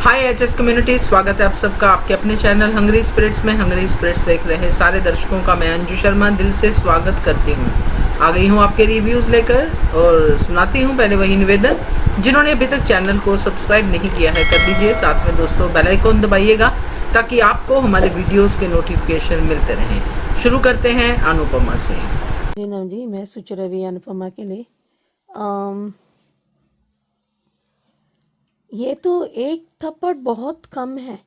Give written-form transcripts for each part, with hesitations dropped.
हाय HS community, स्वागत है आप सबका आपके अपने चैनल हंग्री स्पिरिट्स में। हंग्री स्पिरिट्स देख रहे सारे दर्शकों का मैं अंजू शर्मा दिल से स्वागत करती हूँ। आ गई हूँ आपके रिव्यूज़ लेकर और सुनाती हूँ पहले वही निवेदन, जिन्होंने अभी तक चैनल को सब्सक्राइब नहीं किया है कर दीजिए। साथ में दोस्तों बेल आइकन दबाइएगा ताकि आपको हमारे वीडियोज़ के नोटिफिकेशन मिलते रहें। शुरू करते हैं अनुपमा से। जी मैं सोच रही अनुपमा के लिए ये तो एक थप्पड़ बहुत कम है,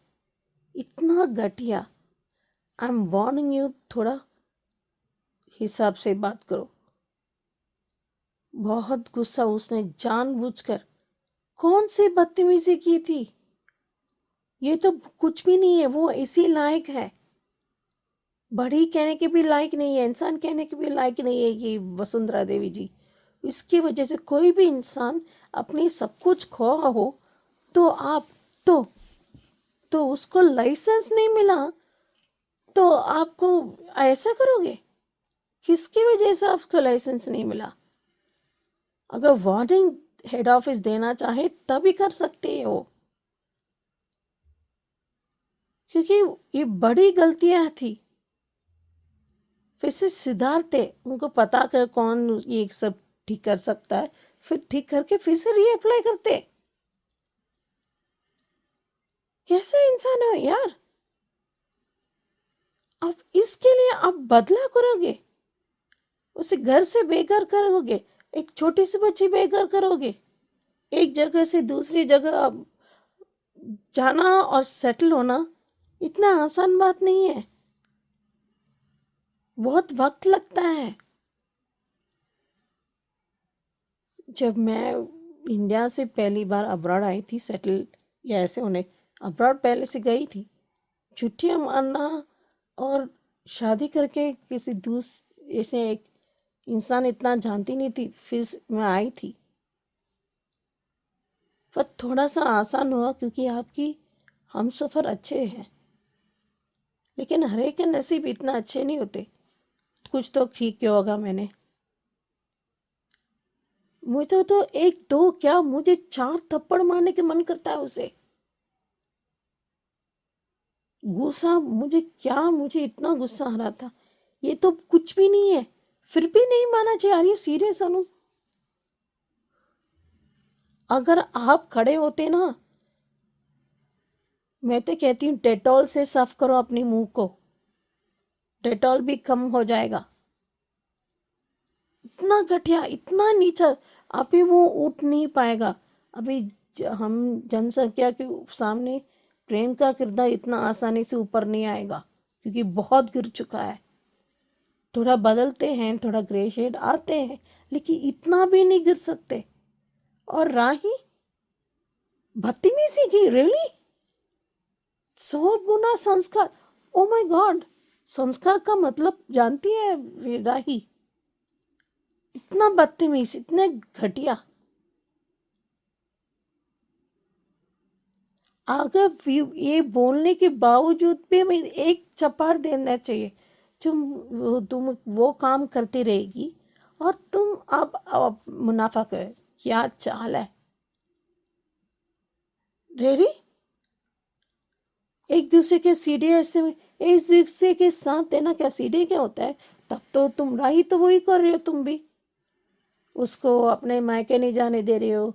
इतना घटिया। आई एम वार्निंग यू, थोड़ा हिसाब से बात करो। बहुत गुस्सा, उसने जानबूझकर कौन सी बदतमीजी की थी। ये तो कुछ भी नहीं है, वो इसी लायक है। बड़ी कहने के भी लायक नहीं है, इंसान कहने के भी लायक नहीं है ये वसुंधरा देवी जी। इसकी वजह से कोई भी इंसान अपनी सब कुछ खोआ हो तो आप तो उसको लाइसेंस नहीं मिला तो आपको ऐसा करोगे? किसकी वजह से आपको लाइसेंस नहीं मिला? अगर वार्निंग हेड ऑफिस देना चाहे तभी कर सकते हो, क्योंकि ये बड़ी गलतियां थी। फिर से सुधारते, उनको पता कर कौन ये सब ठीक कर सकता है, फिर ठीक करके फिर से रीअप्लाई करते। कैसे इंसान हो यार? अब इसके लिए आप बदला करोगे, उसे घर से बेघर करोगे, एक छोटी सी बच्ची बेघर करोगे। एक जगह से दूसरी जगह जाना और सेटल होना इतना आसान बात नहीं है, बहुत वक्त लगता है। जब मैं इंडिया से पहली बार अब्रॉड आई थी सेटल या ऐसे होने, अब्रॉड पहले से गई थी, छुट्टियां मारना और शादी करके किसी दूसरे एक इंसान इतना जानती नहीं थी, फिर मैं आई थी। पर थोड़ा सा आसान हुआ क्योंकि आपकी हम सफ़र अच्छे हैं, लेकिन हर एक के नसीब इतना अच्छे नहीं होते। कुछ तो ठीक किया होगा मैंने। मुझे तो एक दो क्या, मुझे 4 थप्पड़ मारने के मन करता है उसे। गुस्सा मुझे क्या, मुझे इतना गुस्सा आ रहा था। ये तो कुछ भी नहीं है, फिर भी नहीं माना चाहिए। यार ये सीरियस अनु, अगर आप खड़े होते ना, मैं तो कहती हूँ डेटॉल से साफ करो अपनी मुंह को, डेटॉल भी कम हो जाएगा। इतना घटिया, इतना नीचा। अभी वो उठ नहीं पाएगा। अभी हम जनसंख्या के सामने प्रेम का किरदार इतना आसानी से ऊपर नहीं आएगा, क्योंकि बहुत गिर चुका है। थोड़ा बदलते हैं, थोड़ा ग्रे शेड आते हैं, लेकिन इतना भी नहीं गिर सकते। और राही बदतमीजी की, रियली? 100 गुना संस्कार। ओ माय गॉड, संस्कार का मतलब जानती है राही? इतना बदतमीज, इतने घटिया। अगर ये बोलने के बावजूद भी हमें एक चपाट देना चाहिए। तुम वो काम करती रहेगी और तुम अब मुनाफा कर, क्या चाल है? रेडी? एक दूसरे के सीढ़ी ऐसे में, एक दूसरे के साथ देना क्या सीढ़ी क्या होता है? तब तो तुम राही तो वही कर रहे हो, तुम भी उसको अपने मायके नहीं जाने दे रहे हो।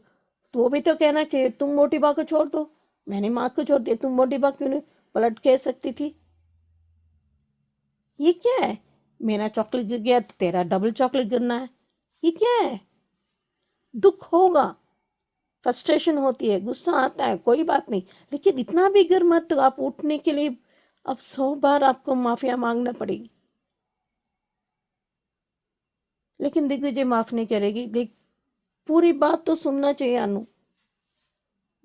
तो वो भी तो कहना चाहिए तुम मोटी बा को छोड़ दो, मैंने माँ को छोड़ दिया, तुम मोटी बा क्यों नहीं पलट कह सकती थी? ये क्या है? मेरा चॉकलेट गिर गया तो तेरा डबल चॉकलेट गिरना है, ये क्या है? दुख होगा, फ्रस्ट्रेशन होती है, गुस्सा आता है, कोई बात नहीं, लेकिन इतना भी गिर मत तो आप उठने के लिए अब 100 बार आपको माफिया मांगना पड़ेगी। लेकिन दिग्विजय माफ नहीं करेगी। देख, पूरी बात तो सुनना चाहिए अनु,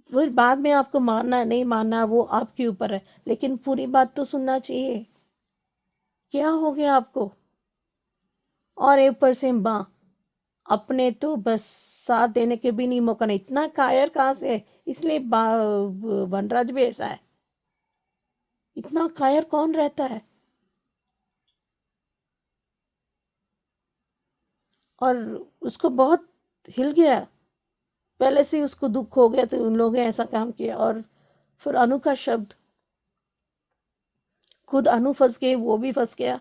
फिर बाद में आपको मानना है नहीं मानना वो आपके ऊपर है, लेकिन पूरी बात तो सुनना चाहिए। क्या हो गया आपको? और एक पर से माँ अपने तो बस साथ देने के भी नहीं मौका नहीं। इतना कायर कहाँ से है? इसलिए वनराज भी ऐसा है। इतना कायर कौन रहता है? और उसको बहुत हिल गया, पहले से ही उसको दुख हो गया तो उन लोगों ने ऐसा काम किया, और फिर अनु का शब्द, खुद अनु फंस गई, वो भी फंस गया।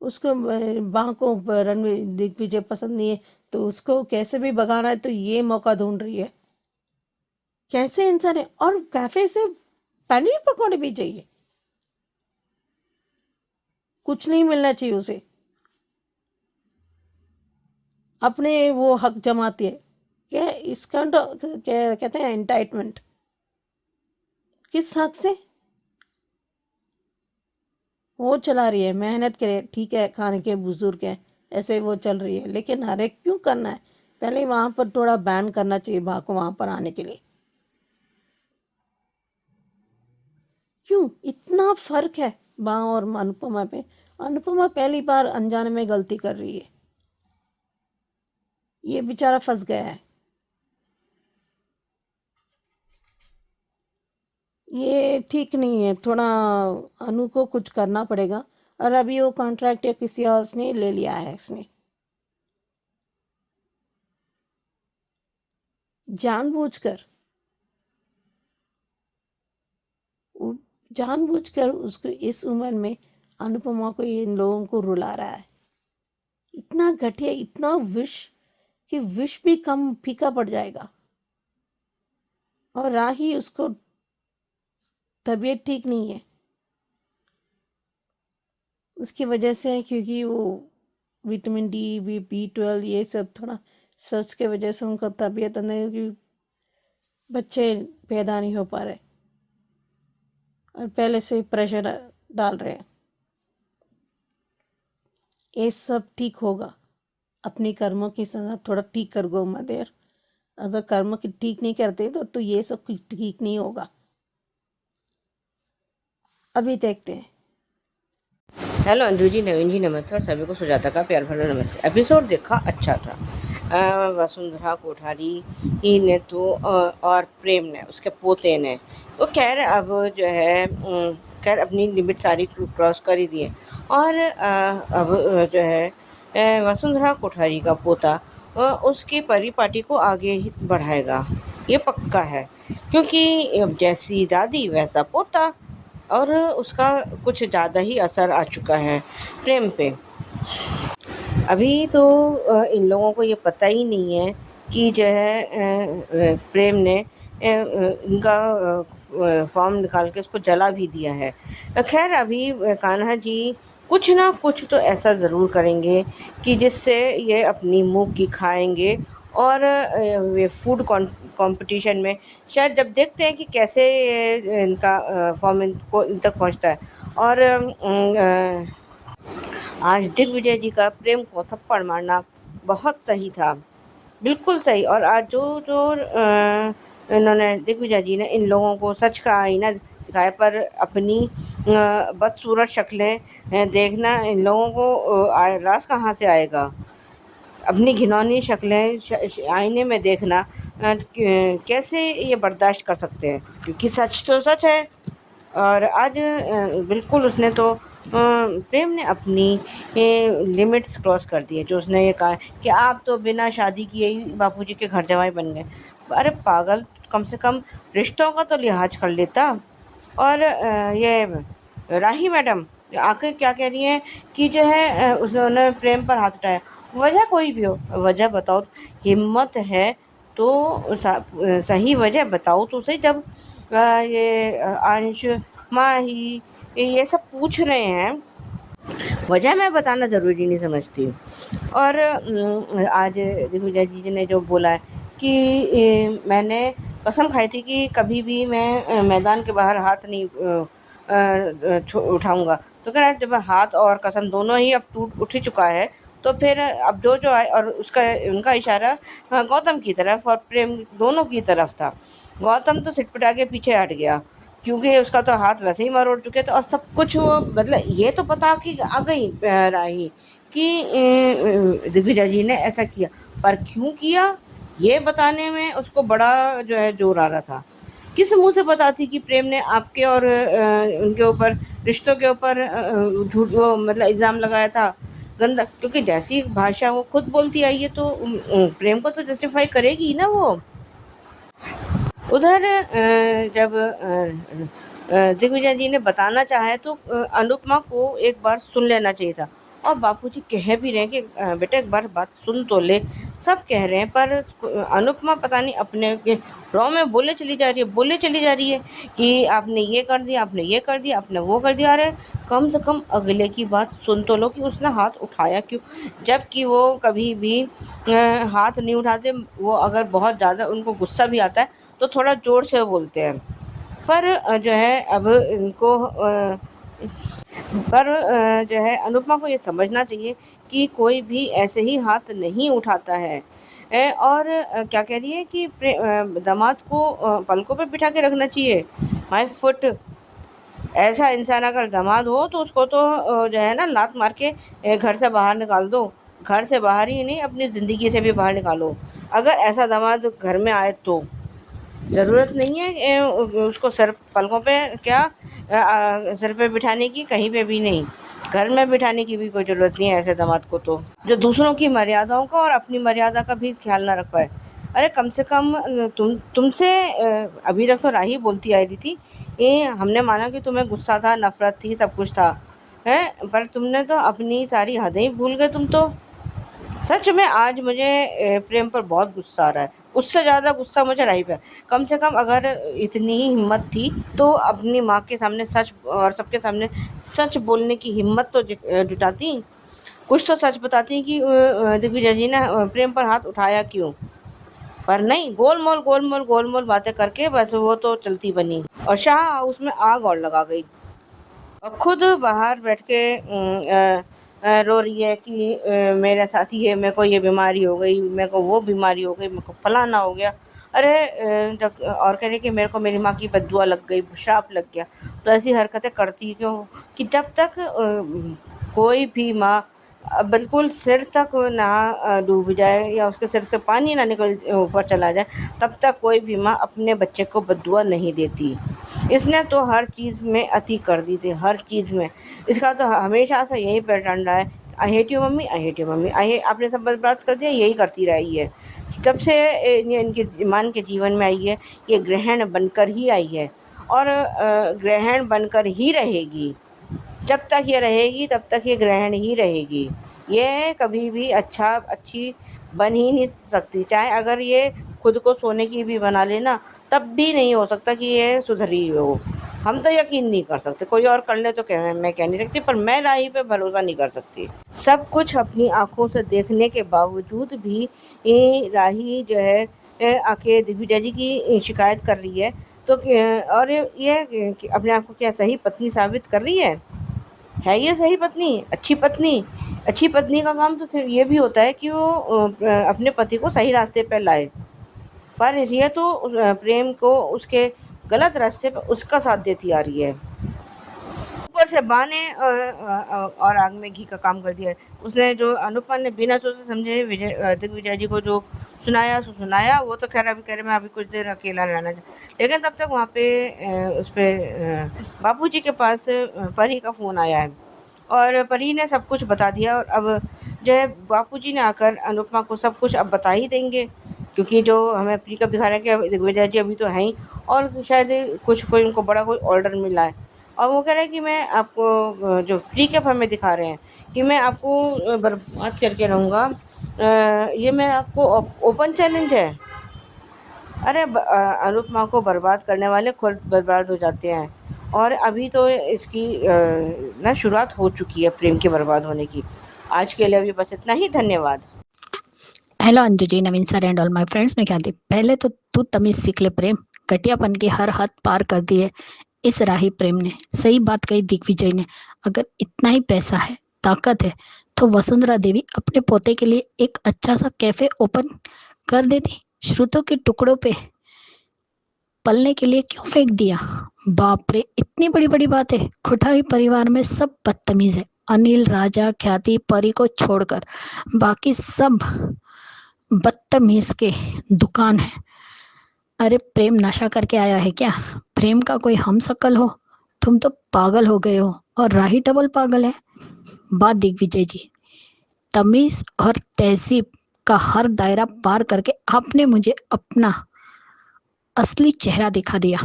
उसको वहां को रणवीर दिग्विजय पसंद नहीं है, तो उसको कैसे भी भगाना है, तो ये मौका ढूंढ रही है। कैसे इंसान है। और कैफे से पनीर पकौड़े भी चाहिए, कुछ नहीं मिलना चाहिए उसे, अपने वो हक जमाती है। क्या इसका क्या कहते हैं, एंटाइटमेंट। किस हक से वो चला रही है, मेहनत करे, ठीक है, खाने के बुजुर्ग है, ऐसे वो चल रही है, लेकिन हर एक क्यों करना है। पहले वहां पर थोड़ा बैन करना चाहिए बा को वहां पर आने के लिए। क्यों इतना फर्क है बा और अनुपमा पे। अनुपमा पहली बार अनजाने में गलती कर रही है, ये बेचारा फंस गया है। ये ठीक नहीं है, थोड़ा अनु को कुछ करना पड़ेगा। और अभी वो कॉन्ट्रैक्ट या किसी और ने ले लिया है, इसने जानबूझकर, जानबूझकर उसको इस उम्र में अनुपमा को, इन लोगों को रुला रहा है। इतना घटिया, इतना विष कि विष भी कम फीका पड़ जाएगा। और राही, उसको तबीयत ठीक नहीं है उसकी वजह से, क्योंकि वो विटामिन डी, B12 ये सब थोड़ा सर्च के वजह से उनका तबीयत अंदर की बच्चे पैदा नहीं हो पा रहे और पहले से प्रेशर डाल रहे हैं। ये सब ठीक होगा, अपनी कर्मों की सजा थोड़ा ठीक कर गो मदेर। अगर कर्म की ठीक नहीं करते तो ये सब कुछ ठीक नहीं होगा। अभी देखते हैं। हेलो अंजू जी, नवीन जी, नमस्ते और सभी को सुजाता का प्यार भरा नमस्ते। एपिसोड देखा, अच्छा था। वसुंधरा कोठारी ही ने तो और प्रेम ने, उसके पोते ने, वो खैर अब जो है खैर अपनी लिमिट सारी क्रॉस कर ही दिए। और अब जो है वसुंधरा कोठारी का पोता उसकी परिपाटी को आगे ही बढ़ाएगा, ये पक्का है। क्योंकि जैसी दादी वैसा पोता, और उसका कुछ ज़्यादा ही असर आ चुका है प्रेम पे। अभी तो इन लोगों को ये पता ही नहीं है कि जो है प्रेम ने इनका फॉर्म निकाल के उसको जला भी दिया है। खैर अभी कान्हा जी कुछ ना कुछ तो ऐसा ज़रूर करेंगे कि जिससे ये अपनी मुँह की खाएंगे। और वे फूड कंपटीशन में शायद जब देखते हैं कि कैसे इनका फॉर्म इनको इन तक पहुंचता है। और आज दिग्विजय जी का प्रेम को थप्पड़ मारना बहुत सही था, बिल्कुल सही। और आज जो जो इन्होंने दिग्विजय जी ने इन लोगों को सच का आईना दिखाया, पर अपनी बदसूरत शक्लें देखना इन लोगों को रास कहाँ से आएगा। अपनी घिनौनी शक्लें आईने में देखना कैसे ये बर्दाश्त कर सकते हैं, क्योंकि सच तो सच है। और आज बिल्कुल उसने तो प्रेम ने अपनी लिमिट्स क्रॉस कर दी है। जो उसने ये कहा कि आप तो बिना शादी किए ही बापूजी के घर जवाई बन गए। अरे पागल, कम से कम रिश्तों का तो लिहाज कर लेता। और ये राही मैडम आके क्या कह रही हैं कि जो है उसने प्रेम पर हाथ उठाया। वजह कोई भी हो, वजह बताओ, हिम्मत है तो सही वजह बताओ तो सही। जब ये अंश, माही ये सब पूछ रहे हैं, वजह मैं बताना ज़रूरी नहीं समझती। और आज दिग्विजय जी ने जो बोला है कि मैंने कसम खाई थी कि कभी भी मैं मैदान के बाहर हाथ नहीं उठाऊंगा। तो कह रहा है जब हाथ और कसम दोनों ही अब टूट उठ ही चुका है, तो फिर अब जो जो आए, और उसका उनका इशारा गौतम की तरफ और प्रेम दोनों की तरफ था। गौतम तो सिटपटा के पीछे हट गया, क्योंकि उसका तो हाथ वैसे ही मरोड़ चुके थे। और सब कुछ वो मतलब ये तो पता कि आ गई राही कि दिग्विजय जी ने ऐसा किया, पर क्यों किया ये बताने में उसको बड़ा जो है जोर आ रहा था। किस मुंह से बताती कि प्रेम ने आपके और उनके ऊपर, रिश्तों के ऊपर झूठ वो मतलब इल्ज़ाम लगाया था गंदा। क्योंकि जैसी भाषा वो खुद बोलती आई है तो प्रेम को तो जस्टिफाई करेगी ना वो। उधर जब दिग्विजय जी ने बताना चाहे तो अनुपमा को एक बार सुन लेना चाहिए था। और बापूजी कह भी रहे हैं कि बेटा एक बार बात सुन तो ले, सब कह रहे हैं, पर अनुपमा पता नहीं अपने के रॉ में बोले चली जा रही है कि आपने ये कर दिया, आपने ये कर दिया, आपने वो कर दिया। अरे कम से कम अगले की बात सुन तो लो कि उसने हाथ उठाया क्यों, जबकि वो कभी भी हाथ नहीं उठाते। वो अगर बहुत ज़्यादा उनको गुस्सा भी आता है तो थोड़ा ज़ोर से बोलते हैं। पर जो है अब इनको जो है अनुपमा को ये समझना चाहिए कि कोई भी ऐसे ही हाथ नहीं उठाता है। और क्या कह रही है कि दामाद को पलकों पे बिठा के रखना चाहिए। माय फुट, ऐसा इंसान अगर दामाद हो तो उसको तो जो है ना लात मार के घर से बाहर निकाल दो। घर से बाहर ही नहीं, अपनी ज़िंदगी से भी बाहर निकालो अगर ऐसा दामाद घर में आए तो। ज़रूरत नहीं है उसको सर पलकों पे क्या सर पे बिठाने की, कहीं पे भी नहीं। घर में बिठाने की भी कोई ज़रूरत नहीं है ऐसे दामाद को तो, जो दूसरों की मर्यादाओं का और अपनी मर्यादा का भी ख्याल ना रख पाए। अरे कम से कम तुमसे अभी तक तो राही बोलती आई रही थी। ये हमने माना कि तुम्हें गुस्सा था, नफ़रत थी, सब कुछ था, हैं? पर तुमने तो अपनी सारी हदें ही भूल गए तुम तो। सच में आज मुझे प्रेम पर बहुत गुस्सा आ रहा है। उससे ज़्यादा गुस्सा मुझे राही पे है। कम से कम अगर इतनी ही हिम्मत थी तो अपनी माँ के सामने सच और सबके सामने सच बोलने की हिम्मत तो जुटाती। कुछ तो सच बताती कि दिग्विजय जी ने प्रेम पर हाथ उठाया क्यों। पर नहीं, गोलमोल बातें करके बस वो तो चलती बनी और शाह हाउस में आग और लगा गई। और खुद बाहर बैठ के रो रही है कि मेरे साथ ये, मेरे को ये बीमारी हो गई, मेरे को वो बीमारी हो गई, मेरे को फलाना हो गया। अरे जब और कह रही कि मेरे को मेरी माँ की बद्दुआ लग गई, श्राप लग गया। तो ऐसी हरकतें करती क्यों कि जब तक कोई भी माँ बिल्कुल सिर तक ना डूब जाए या उसके सिर से पानी ना निकल ऊपर चला जाए, तब तक कोई भी माँ अपने बच्चे को बद्दुआ नहीं देती। इसने तो हर चीज़ में अति कर दी थी, हर चीज़ में। इसका तो हमेशा से यही पैटर्न रहा है, I hate you mummy, I hate you mummy, आपने सब बर्बाद कर दिया, यही करती रही है। जब से ये इनके ईमान के जीवन में आई है, ये ग्रहण बनकर ही आई है और ग्रहण बनकर ही रहेगी। जब तक ये रहेगी तब तक ये ग्रहण ही रहेगी। ये कभी भी अच्छी बन ही नहीं सकती। चाहे अगर ये खुद को सोने की भी बना लेना, तब भी नहीं हो सकता कि ये सुधरी हो। हम तो यकीन नहीं कर सकते, कोई और कर ले तो मैं कह नहीं सकती, पर मैं राही पे भरोसा नहीं कर सकती। सब कुछ अपनी आँखों से देखने के बावजूद भी ये राही जो है आके दिग्विजय जी की शिकायत कर रही है। तो और ये अपने आप को क्या सही पत्नी साबित कर रही है ये सही पत्नी, अच्छी पत्नी? अच्छी पत्नी का काम तो सिर्फ ये भी होता है कि वो अपने पति को सही रास्ते पर लाए। पर ये तो प्रेम को उसके गलत रास्ते पर उसका साथ देती आ रही है। ऊपर से बा ने और आग में घी का काम कर दिया है। उसने जो अनुपमा ने बिना सोचे समझे दिग्विजय जी को जो सुनाया, वो तो खैर अभी कह रहे मैं अभी कुछ देर अकेला रहना लेकिन तब तक वहाँ पे उस पर बापूजी के पास परी का फ़ोन आया है और परी ने सब कुछ बता दिया। और अब जो है बापूजी ने आकर अनुपमा को सब कुछ अब बता ही देंगे, क्योंकि जो हमें प्रीकअप दिखा रहा है कि दिग्विजय जी अभी तो हैं ही और शायद कोई उनको बड़ा कोई ऑर्डर मिला है। और वो कह रहे हैं कि मैं आपको जो प्रीकअप हमें दिखा रहे हैं कि मैं आपको बर्बाद करके रहूँगा, ये मैं आपको ओपन चैलेंज है। अरे अनुपमा को बर्बाद करने वाले खुद बर्बाद हो जाते हैं और अभी तो इसकी ना शुरुआत हो चुकी है प्रेम के बर्बाद होने की। आज के लिए अभी बस इतना ही, धन्यवाद। Hello Anju ji, Naveen sir and all my friends. मैं कहती पहले तो तू तमीज सीख ले प्रेम, घटियापन की हर हद पार कर दी है इस राही प्रेम ने। सही बात कही दिग्विजय ने, अगर इतना ही पैसा है, ताकत है, तो वसुंधरा देवी अपने पोते के लिए एक अच्छा सा कैफे ओपन कर देती। श्रुतों के टुकड़ों पे पलने के लिए क्यों फेंक दिया? बाप रे, इतनी बड़ी बड़ी बातें। खुठारी परिवार में सब बदतमीज है, अनिल, राजा, ख्याति, परी को छोड़कर बाकी सब बदतमीज के दुकान है। अरे प्रेम नशा करके आया है क्या? प्रेम का कोई हम शक्ल हो? तुम तो पागल हो गए हो और राही डबल पागल है। बात दिग्विजय जी, तमीज और तहजीब का हर दायरा पार करके आपने मुझे अपना असली चेहरा दिखा दिया।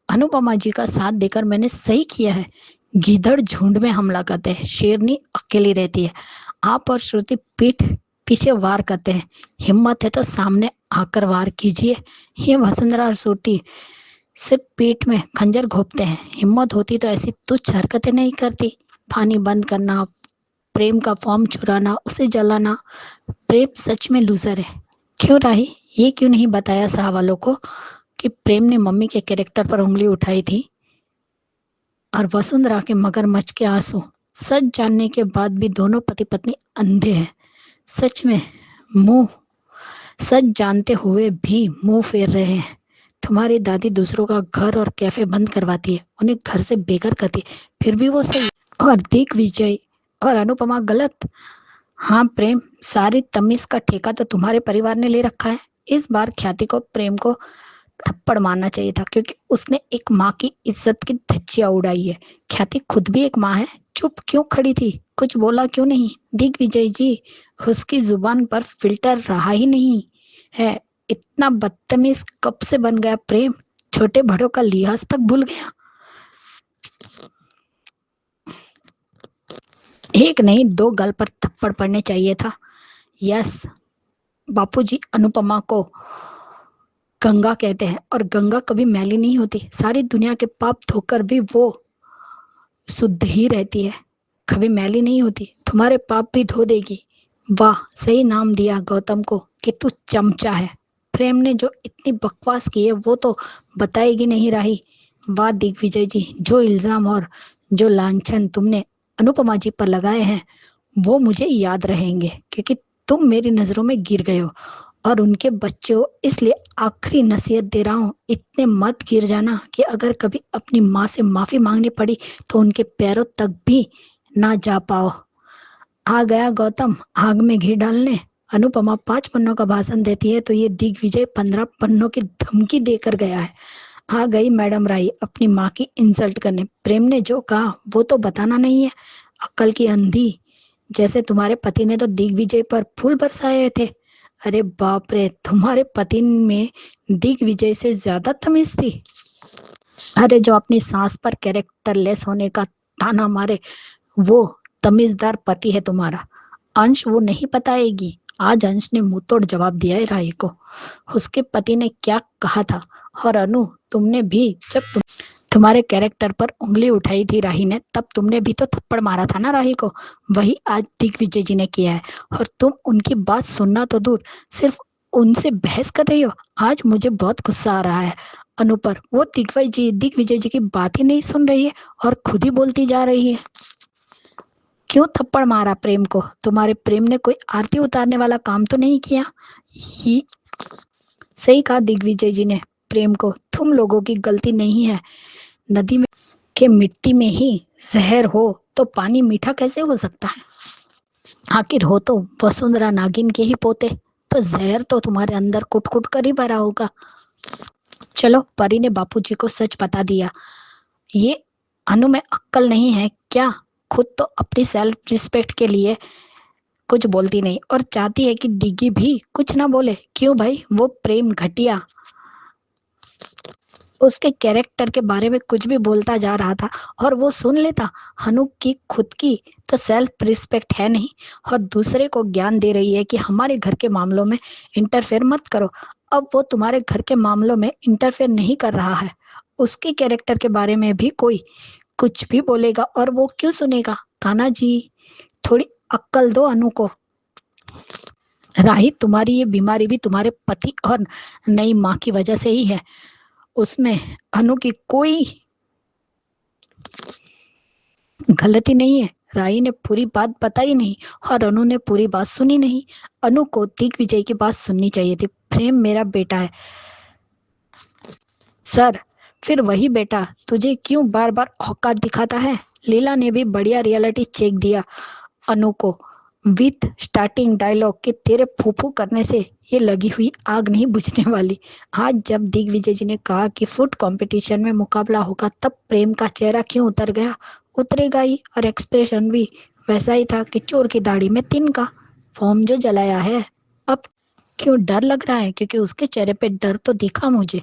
अनुपमा जी का साथ देकर मैंने सही किया है। गीदड़ झुंड में हमला करते हैं, शेरनी अकेली रहती है। आप और श्रुति पीठ पीछे वार करते हैं। हिम्मत है तो सामने आकर वार कीजिए। ये वसुंधरा और श्रुति सिर्फ पीठ में खंजर घोंपते हैं। हिम्मत होती तो ऐसी तुच्छ हरकतें नहीं करती। पानी बंद करना, प्रेम का फॉर्म चुराना, उसे जलाना। प्रेम सच में लूजर है। क्यों राही, ये क्यों नहीं बताया शाह वालों को कि प्रेम ने मम्मी के कैरेक्टर पर उंगली उठाई थी? और वसुंधरा के मगरमच्छ के आंसू। सच जानने के बाद भी दोनों पति पत्नी अंधे हैं। सच में मुंह सच जानते हुए भी मुंह फेर रहे हैं। तुम्हारी दादी दूसरों का घर और कैफे बंद करवाती है, उन्हें घर से बेघर करती है, फिर भी वो सही। और दिग्विजय और अनुपमा गलत। हाँ प्रेम, सारी तमीज का ठेका तो तुम्हारे परिवार ने ले रखा है। इस बार ख्याति को प्रेम को थप्पड़ मारना चाहिए था, क्योंकि उसने एक माँ की इज्जत की धज्जियां उड़ाई है। ख्याति खुद भी एक माँ है। चुप क्यों खड़ी थी, कुछ बोला क्यों नहीं? दिग्विजय जी, उसकी जुबान पर फिल्टर रहा ही नहीं है। इतना बदतमीज कब से बन गया प्रेम? छोटे बड़ों का लिहाज तक भूल गया। एक नहीं, दो गाल पर थप्पड़ पड़ने चाहिए था। यस, बापूजी अनुपमा को गंगा कहते हैं, और गंगा कभी मैली नहीं होती। सारी दुनिया के पाप धोकर भी वो शुद्ध ही रहती है, कभी मैली नहीं होती। तुम्हारे पाप भी धो देगी। वाह, सही नाम दिया गौतम को कि तू चमचा है। प्रेम ने जो इतनी बकवास की है वो तो बताएगी नहीं राही। वाह दिग्विजय जी, जो इल्जाम और जो लांछन तुमने अनुपमा जी पर लगाए हैं वो मुझे याद रहेंगे, क्योंकि तुम मेरी नजरों में गिर गए हो और उनके बच्चे हो। इसलिए आखिरी नसीहत दे रहा हूँ, इतने मत गिर जाना कि अगर कभी अपनी माँ से माफी मांगनी पड़ी तो उनके पैरों तक भी ना जा पाओ। आ गया गौतम आग में घी डालने। अनुपमा 5 पन्नों का भाषण देती है तो ये दिग्विजय 15 पन्नों की धमकी देकर गया है। आ गई मैडम राई अपनी माँ की इंसल्ट करने। प्रेम ने जो कहा वो तो बताना नहीं है। अक्ल की अंधी जैसे तुम्हारे पति ने तो दिग्विजय पर फूल बरसाए थे। अरे बाप रे, तुम्हारे पति में दिग्विजय से ज्यादा तमीज थी। अरे जो अपनी सास पर कैरेक्टरलेस होने का ताना मारे वो तमीजदार पति है तुम्हारा। अंश वो नहीं बताएगी। आज अंश ने मुंह तोड़ जवाब दिया है राही को। उसके पति ने क्या कहा था। और अनु, तुमने भी जब तुम्हारे कैरेक्टर पर उंगली उठाई थी राही ने, तब तुमने भी तो थप्पड़ मारा था ना राही को। वही आज दिग्विजय जी ने किया है, और तुम उनकी बात सुनना तो दूर, सिर्फ उनसे बहस कर रही हो। आज मुझे बहुत गुस्सा आ रहा है अनु पर। वो दिग्विजय जी की बात ही नहीं सुन रही है और खुद ही बोलती जा रही है। क्यों थप्पड़ मारा प्रेम को? तुम्हारे प्रेम ने कोई आरती उतारने वाला काम तो नहीं किया। ही सही कहा दिग्विजय जी ने प्रेम को, तुम लोगों की गलती नहीं है। नदी में के मिट्टी में ही जहर हो तो पानी मीठा कैसे हो सकता है? आखिर हो तो वसुंधरा नागिन के ही पोते, तो जहर तो तुम्हारे अंदर कुट कुट कर ही भरा होगा। चलो, परी ने बापूजी को सच बता दिया। ये अनु में अक्ल नहीं है क्या? खुद तो अपनी सेल्फ रिस्पेक्ट के लिए कुछ बोलती नहीं और चाहती है कि डिग्गी भी कुछ ना बोले। क्यों भाई? वो प्रेम घटिया उसके कैरेक्टर के बारे में कुछ भी बोलता जा रहा था और वो सुन लेता। अनु की खुद की तो सेल्फ रिस्पेक्ट है नहीं और दूसरे को ज्ञान दे रही है कि हमारे घर के मामलों में इंटरफेयर मत करो। अब वो तुम्हारे घर के मामलों में इंटरफेयर नहीं कर रहा है। उसके कैरेक्टर के बारे में भी कोई कुछ भी बोलेगा और वो क्यों सुनेगा? कान्हा जी, थोड़ी अक्ल दो अनु को। राही, तुम्हारी ये बीमारी भी तुम्हारे पति और नई माँ की वजह से ही है। उसमें अनु की कोई गलती नहीं है। राही ने पूरी बात बताई नहीं और अनु ने पूरी बात सुनी नहीं। अनु को दिग्विजय की बात सुननी चाहिए थी। प्रेम मेरा बेटा है सर। फिर वही बेटा तुझे क्यों बार बार औकात दिखाता है? लीला ने भी बढ़िया रियलिटी चेक दिया अनु को विथ स्टार्टिंग डायलॉग कि तेरे फूफू करने से ये लगी हुई आग नहीं बुझने वाली। आज जब दिग्विजय जी ने कहा कि फूड कंपटीशन में मुकाबला होगा, तब प्रेम का चेहरा क्यों उतर गया? उतरेगा ही, और एक्सप्रेशन भी वैसा ही था कि चोर की दाढ़ी में तिनका। फॉर्म जो जलाया है। अब क्यों डर लग रहा है? क्योंकि उसके चेहरे पे डर तो दिखा मुझे।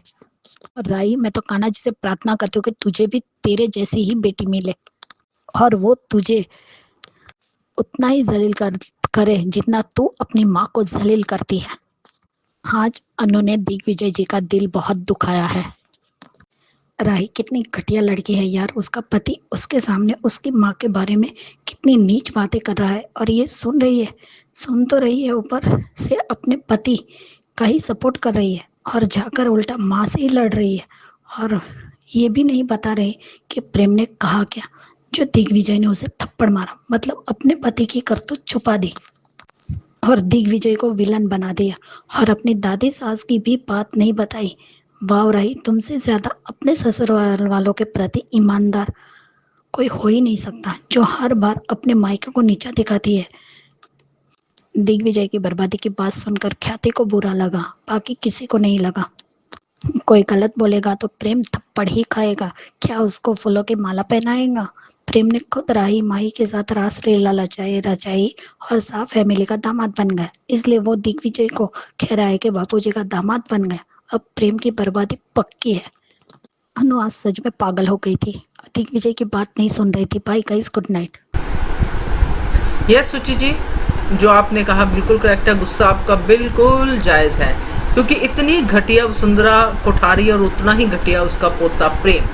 और राही, मैं तो कान्हा जी से प्रार्थना करती हूँ कि तुझे भी तेरे जैसी ही बेटी मिले और वो तुझे उतना ही जलील करे जितना तू अपनी माँ को जलील करती है। आज अनु ने दिग्विजय जी का दिल बहुत दुखाया है। राही कितनी घटिया लड़की है यार, उसका पति उसके सामने उसकी माँ के बारे में कितनी नीच बातें कर रहा है और ये सुन रही है, सुन तो रही है, ऊपर से अपने पति का ही सपोर्ट कर रही है और जाकर उल्टा माँ से ही लड़ रही है। और ये भी नहीं बता रहे कि प्रेम ने कहा क्या जो दिग्विजय ने उसे थप्पड़ मारा, मतलब अपने पति की करतूत छुपा दी और दिग्विजय को विलन बना दिया और अपनी दादी सास की भी बात नहीं बताई। वाह राही, तुमसे ज्यादा अपने ससुराल वालों के प्रति ईमानदार कोई हो ही नहीं सकता, जो हर बार अपने मायके को नीचा दिखाती है। दिग्विजय की बर्बादी की बात सुनकर ख्याति को बुरा लगा, बाकी किसी को नहीं लगा। कोई गलत बोलेगा तो प्रेम थप्पड़ ही खाएगा, क्या उसको फूलों की माला पहनाएगा। प्रेम ने खुद राही माही के साथ रास लीला रचाई और साफ फैमिली का दामाद बन गया, इसलिए वो दिग्विजय को कह रहा है कि बापूजी का दामाद बन गया। अब प्रेम की बर्बादी पक्की है। अनु आज सच में पागल हो गई थी, दिग्विजय की बात नहीं सुन रही थी। Bye guys, good night. Yes Suchi ji, जो आपने कहा बिल्कुल करेक्ट है। गुस्सा आपका बिल्कुल जायज है, क्योंकि इतनी घटिया वसुंधरा कोठारी और उतना ही घटिया उसका पोता प्रेम,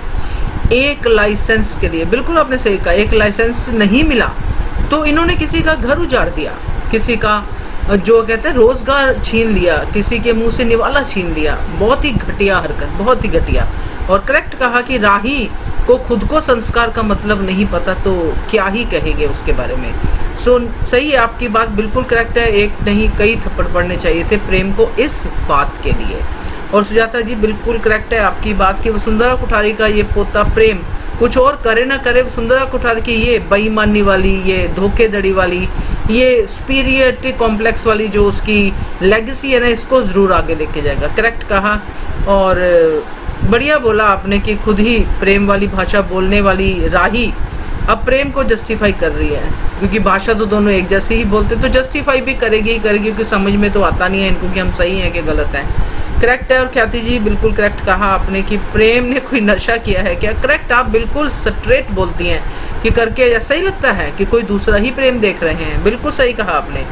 एक लाइसेंस के लिए, बिल्कुल आपने सही कहा, एक लाइसेंस नहीं मिला तो इन्होंने किसी का घर उजाड़ दिया, किसी का जो कहते हैं रोजगार छीन लिया, किसी के मुंह से निवाला छीन लिया। बहुत ही घटिया हरकत, बहुत ही घटिया। और करेक्ट कहा कि राही को खुद को संस्कार का मतलब नहीं पता तो क्या ही कहेंगे उसके बारे में। सही है, आपकी बात बिल्कुल करेक्ट है। एक नहीं कई थप्पड़ पड़ने चाहिए थे प्रेम को इस बात के लिए। और सुजाता जी बिल्कुल करेक्ट है आपकी बात कि वसुंधरा कोठारी का ये पोता प्रेम कुछ और करे ना करे, वसुंधरा कोठारी की ये बेईमानी वाली, ये धोखेधड़ी वाली, ये सुपीरियरिटी कॉम्प्लेक्स वाली जो उसकी लेगेसी है ना, इसको जरूर आगे लेके जाएगा। करेक्ट कहा और बढ़िया बोला आपने कि खुद ही प्रेम वाली भाषा बोलने वाली राही अब प्रेम को जस्टिफाई कर रही है, क्योंकि भाषा तो दोनों एक जैसी ही बोलते, तो जस्टिफाई भी करेगी ही करेगी, क्योंकि समझ में तो आता नहीं है इनको कि हम सही हैं कि गलत हैं। करेक्ट है। और ख्याति जी बिल्कुल करेक्ट कहा आपने कि प्रेम ने कोई नशा किया है क्या। करेक्ट, आप बिल्कुल स्ट्रेट बोलती हैं कि करके ऐसा ही लगता है कि कोई दूसरा ही प्रेम देख रहे हैं। बिल्कुल सही कहा आपने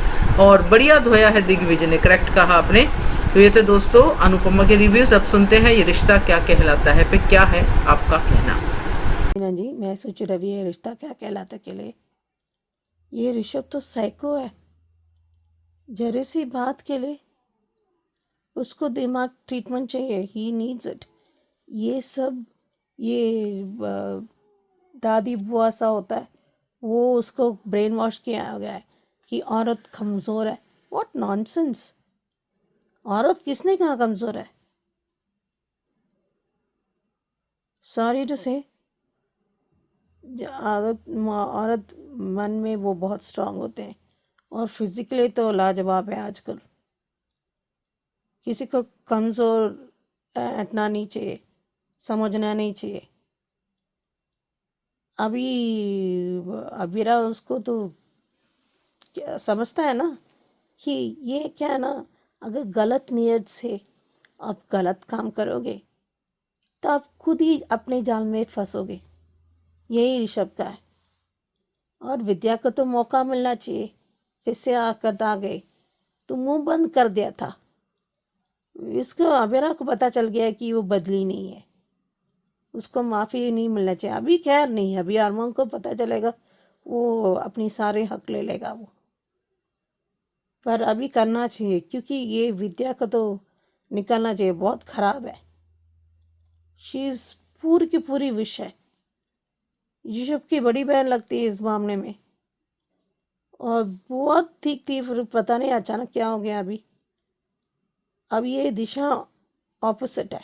और बढ़िया धोया है दिग्विजय ने। करेक्ट कहा आपने। तो ये थे दोस्तों अनुपमा के रिव्यूज। अब सुनते हैं ये रिश्ता क्या कहलाता है पे क्या है आपका कहना। मीना जी, मैं सोच रही ये रिश्ता क्या कहलाता के लिए, ये ऋषभ तो साइको है। जरा सी बात के लिए उसको दिमाग ट्रीटमेंट चाहिए, ही नीड्स इट। ये सब ये दादी बुआ सा होता है, वो उसको ब्रेन वॉश किया गया है कि औरत कमज़ोर है। व्हाट नॉनसेंस, औरत किसने कहा कमज़ोर है। सॉरी टू से, औरत मन में वो बहुत स्ट्रांग होते हैं और फिजिकली तो लाजवाब है। आजकल किसी को कमज़ोर हटना नहीं चाहिए, समझना नहीं चाहिए। अभी अबीरा उसको तो समझता है ना कि ये क्या है ना, अगर गलत नीयत से आप गलत काम करोगे तो आप खुद ही अपने जाल में फंसोगे। यही ऋषभ का है। और विद्या को तो मौका मिलना चाहिए, फिर से आकर आ गए तो मुंह बंद कर दिया था। इसको अबीरा को पता चल गया कि वो बदली नहीं है, उसको माफ़ी नहीं मिलना चाहिए। अभी खैर नहीं, अभी अरमान को पता चलेगा वो अपनी सारे हक ले लेगा वो, पर अभी करना चाहिए क्योंकि ये विद्या को तो निकलना चाहिए। बहुत ख़राब है, शी इज़ पूरी की पूरी विश है। ऋषभ की बड़ी बहन लगती है इस मामले में और बहुत ठीक थी, फिर पता नहीं अचानक क्या हो गया। अब ये दिशा ऑपोजिट है,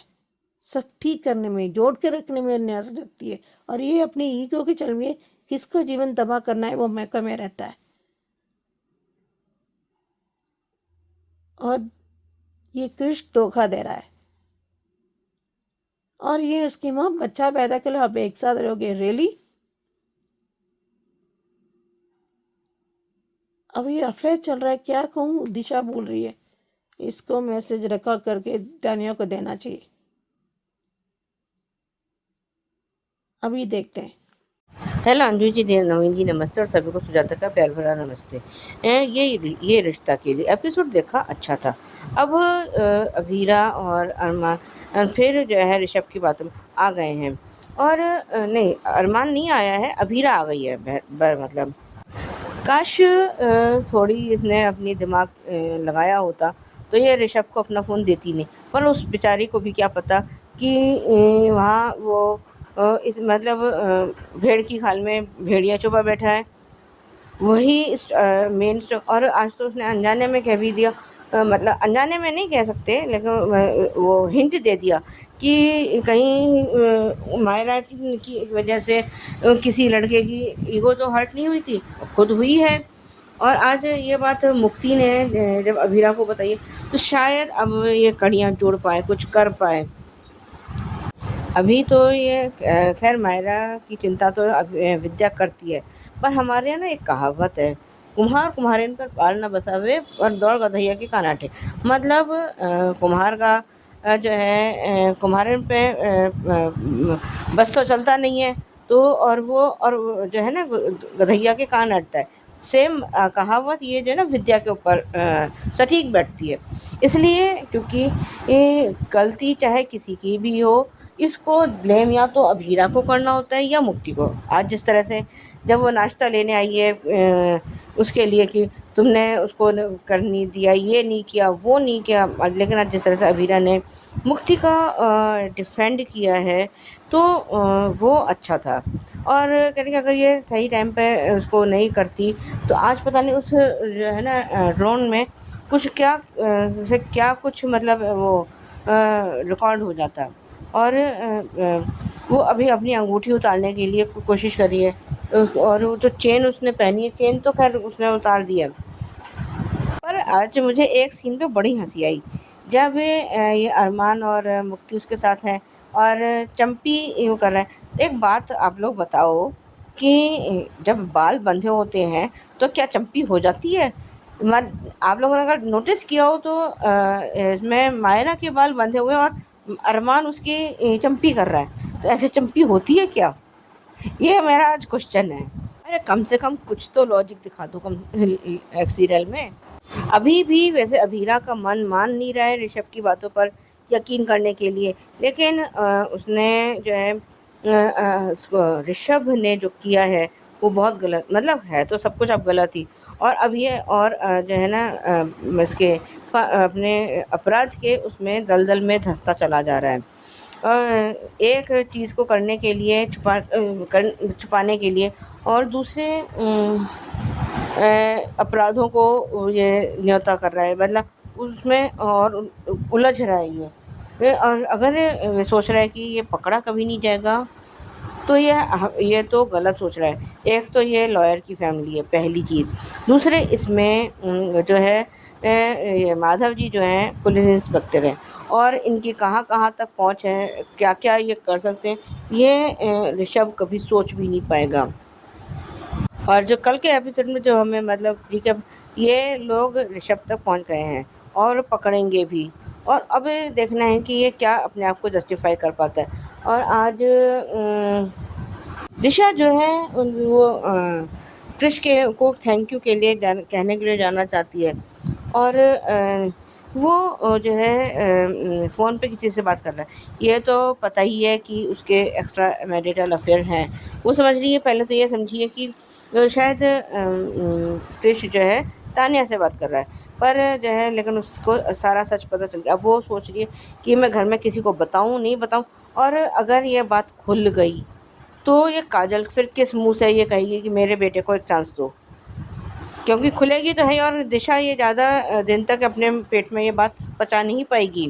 सब ठीक करने में, जोड़ के रखने में न्यास रखती है और ये अपनी ईगो के चल में किसको जीवन तबाह करना है वो मैका में रहता है। और ये कृष्ण धोखा दे रहा है और ये उसकी माँ बच्चा पैदा कर लो, अब एक साथ रहोगे। रियली अब ये अफेयर चल रहा है, क्या कहूँ। दिशा बोल रही है इसको मैसेज रिकॉर्ड करके दानिया को देना चाहिए। अभी देखते हैं। हेलो अंजू जी, नवीन जी नमस्ते और सभी को सुजाता का प्यार भरा नमस्ते। ये रिश्ता के लिए एपिसोड देखा, अच्छा था। अब अभीरा और अरमान फिर जो है ऋषभ की बातों में आ गए हैं। और नहीं, अरमान नहीं आया है, अभीरा आ गई है। मतलब काश थोड़ी इसने अपनी दिमाग लगाया होता तो ये ऋषभ को अपना फ़ोन देती नहीं। पर उस बेचारी को भी क्या पता कि वहाँ वो इस मतलब भेड़ की खाल में भेड़िया छुपा बैठा है। वही मेन स्टॉक। और आज तो उसने अनजाने में कह भी दिया, मतलब अनजाने में नहीं कह सकते, लेकिन वो हिंट दे दिया कि कहीं मायरा की वजह से किसी लड़के की ईगो तो हर्ट नहीं हुई थी, खुद हुई है। और आज ये बात मुक्ति ने जब अभीरा को बताई है, तो शायद अब ये कड़ियाँ जोड़ पाए, कुछ कर पाए। अभी तो ये खैर मायरा की चिंता तो विद्या करती है। पर हमारे यहाँ ना एक कहावत है, कुम्हार कुम्हारिन पर पाल न बसावे और दौड़ गधैया के कानाटे। मतलब कुम्हार का जो है कुम्हारिन पे बस तो चलता नहीं है, तो और जो है ना गधैया के कान अटता है। सेम कहावत ये जो है ना विद्या के ऊपर सटीक बैठती है। इसलिए क्योंकि ये गलती चाहे किसी की भी हो, इसको ब्लेम या तो अभीरा को करना होता है या मुक्ति को। आज जिस तरह से जब वो नाश्ता लेने आई है उसके लिए कि तुमने उसको कर नहीं दिया, ये नहीं किया, वो नहीं किया, लेकिन आज जिस तरह से अभीरा ने मुक्ति का डिफेंड किया है तो वो अच्छा था। और कहने कि अगर ये सही टाइम पे उसको नहीं करती तो आज पता नहीं उस जो है ना ड्रोन में कुछ क्या से क्या कुछ मतलब वो रिकॉर्ड हो जाता। और वो अभी अपनी अंगूठी उतारने के लिए कोशिश करी है। और वो जो चेन उसने पहनी है, चेन तो खैर उसने उतार दी है। पर आज मुझे एक सीन पे बड़ी हंसी आई, जब ये अरमान और मुक्ति उसके साथ हैं और चंपी यूँ कर रहा है। एक बात आप लोग बताओ कि जब बाल बंधे होते हैं तो क्या चंपी हो जाती है? आप लोगों ने अगर नोटिस किया हो तो इसमें मायरा के बाल बंधे हुए और अरमान उसकी चंपी कर रहा है, तो ऐसे चंपी होती है क्या? ये मेरा आज क्वेश्चन है। अरे कम से कम कुछ तो लॉजिक दिखा दो कम सीरियल में। अभी भी वैसे अभीरा का मन मान नहीं रहा है ऋषभ की बातों पर यकीन करने के लिए, लेकिन उसने जो है ऋषभ ने जो किया है वो बहुत गलत, मतलब है तो सब कुछ अब गलत ही। और अब ये और जो है ना इसके अपने अपराध के उसमें दलदल में धंसता चला जा रहा है। एक चीज़ को करने के लिए छुपाने के लिए और दूसरे अपराधों को ये न्योता कर रहा है, मतलब उसमें और उलझ रहा है ये। और अगर ये सोच रहा है कि ये पकड़ा कभी नहीं जाएगा तो ये तो गलत सोच रहा है। एक तो ये लॉयर की फैमिली है, पहली चीज़। दूसरे इसमें जो है ये माधव जी जो हैं पुलिस इंस्पेक्टर हैं और इनकी कहाँ कहाँ तक पहुँच है, क्या क्या ये कर सकते हैं, ये ऋषभ कभी सोच भी नहीं पाएगा। और जो कल के एपिसोड में जो हमें मतलब रिकैप, ये लोग ऋषभ तक पहुंच गए हैं और पकड़ेंगे भी। और अब देखना है कि ये क्या अपने आप को जस्टिफाई कर पाता है। और आज दिशा जो है वो कृष के को थैंक यू के लिए कहने के लिए जाना चाहती है। और वो जो है फ़ोन पे किसी से बात कर रहा है। ये तो पता ही है कि उसके एक्स्ट्रा मैरिटल अफेयर हैं। वो समझ रही है, पहले तो ये समझिए कि शायद कृष जो है तानिया से बात कर रहा है, पर जो है लेकिन उसको सारा सच पता चल गया। अब वो सोच रही है कि मैं घर में किसी को बताऊं नहीं बताऊं, और अगर ये बात खुल गई तो ये काजल फिर किस मुंह से ये कहेगी कि मेरे बेटे को एक चांस दो, क्योंकि खुलेगी तो है। और दिशा ये ज़्यादा दिन तक अपने पेट में ये बात पचा नहीं पाएगी।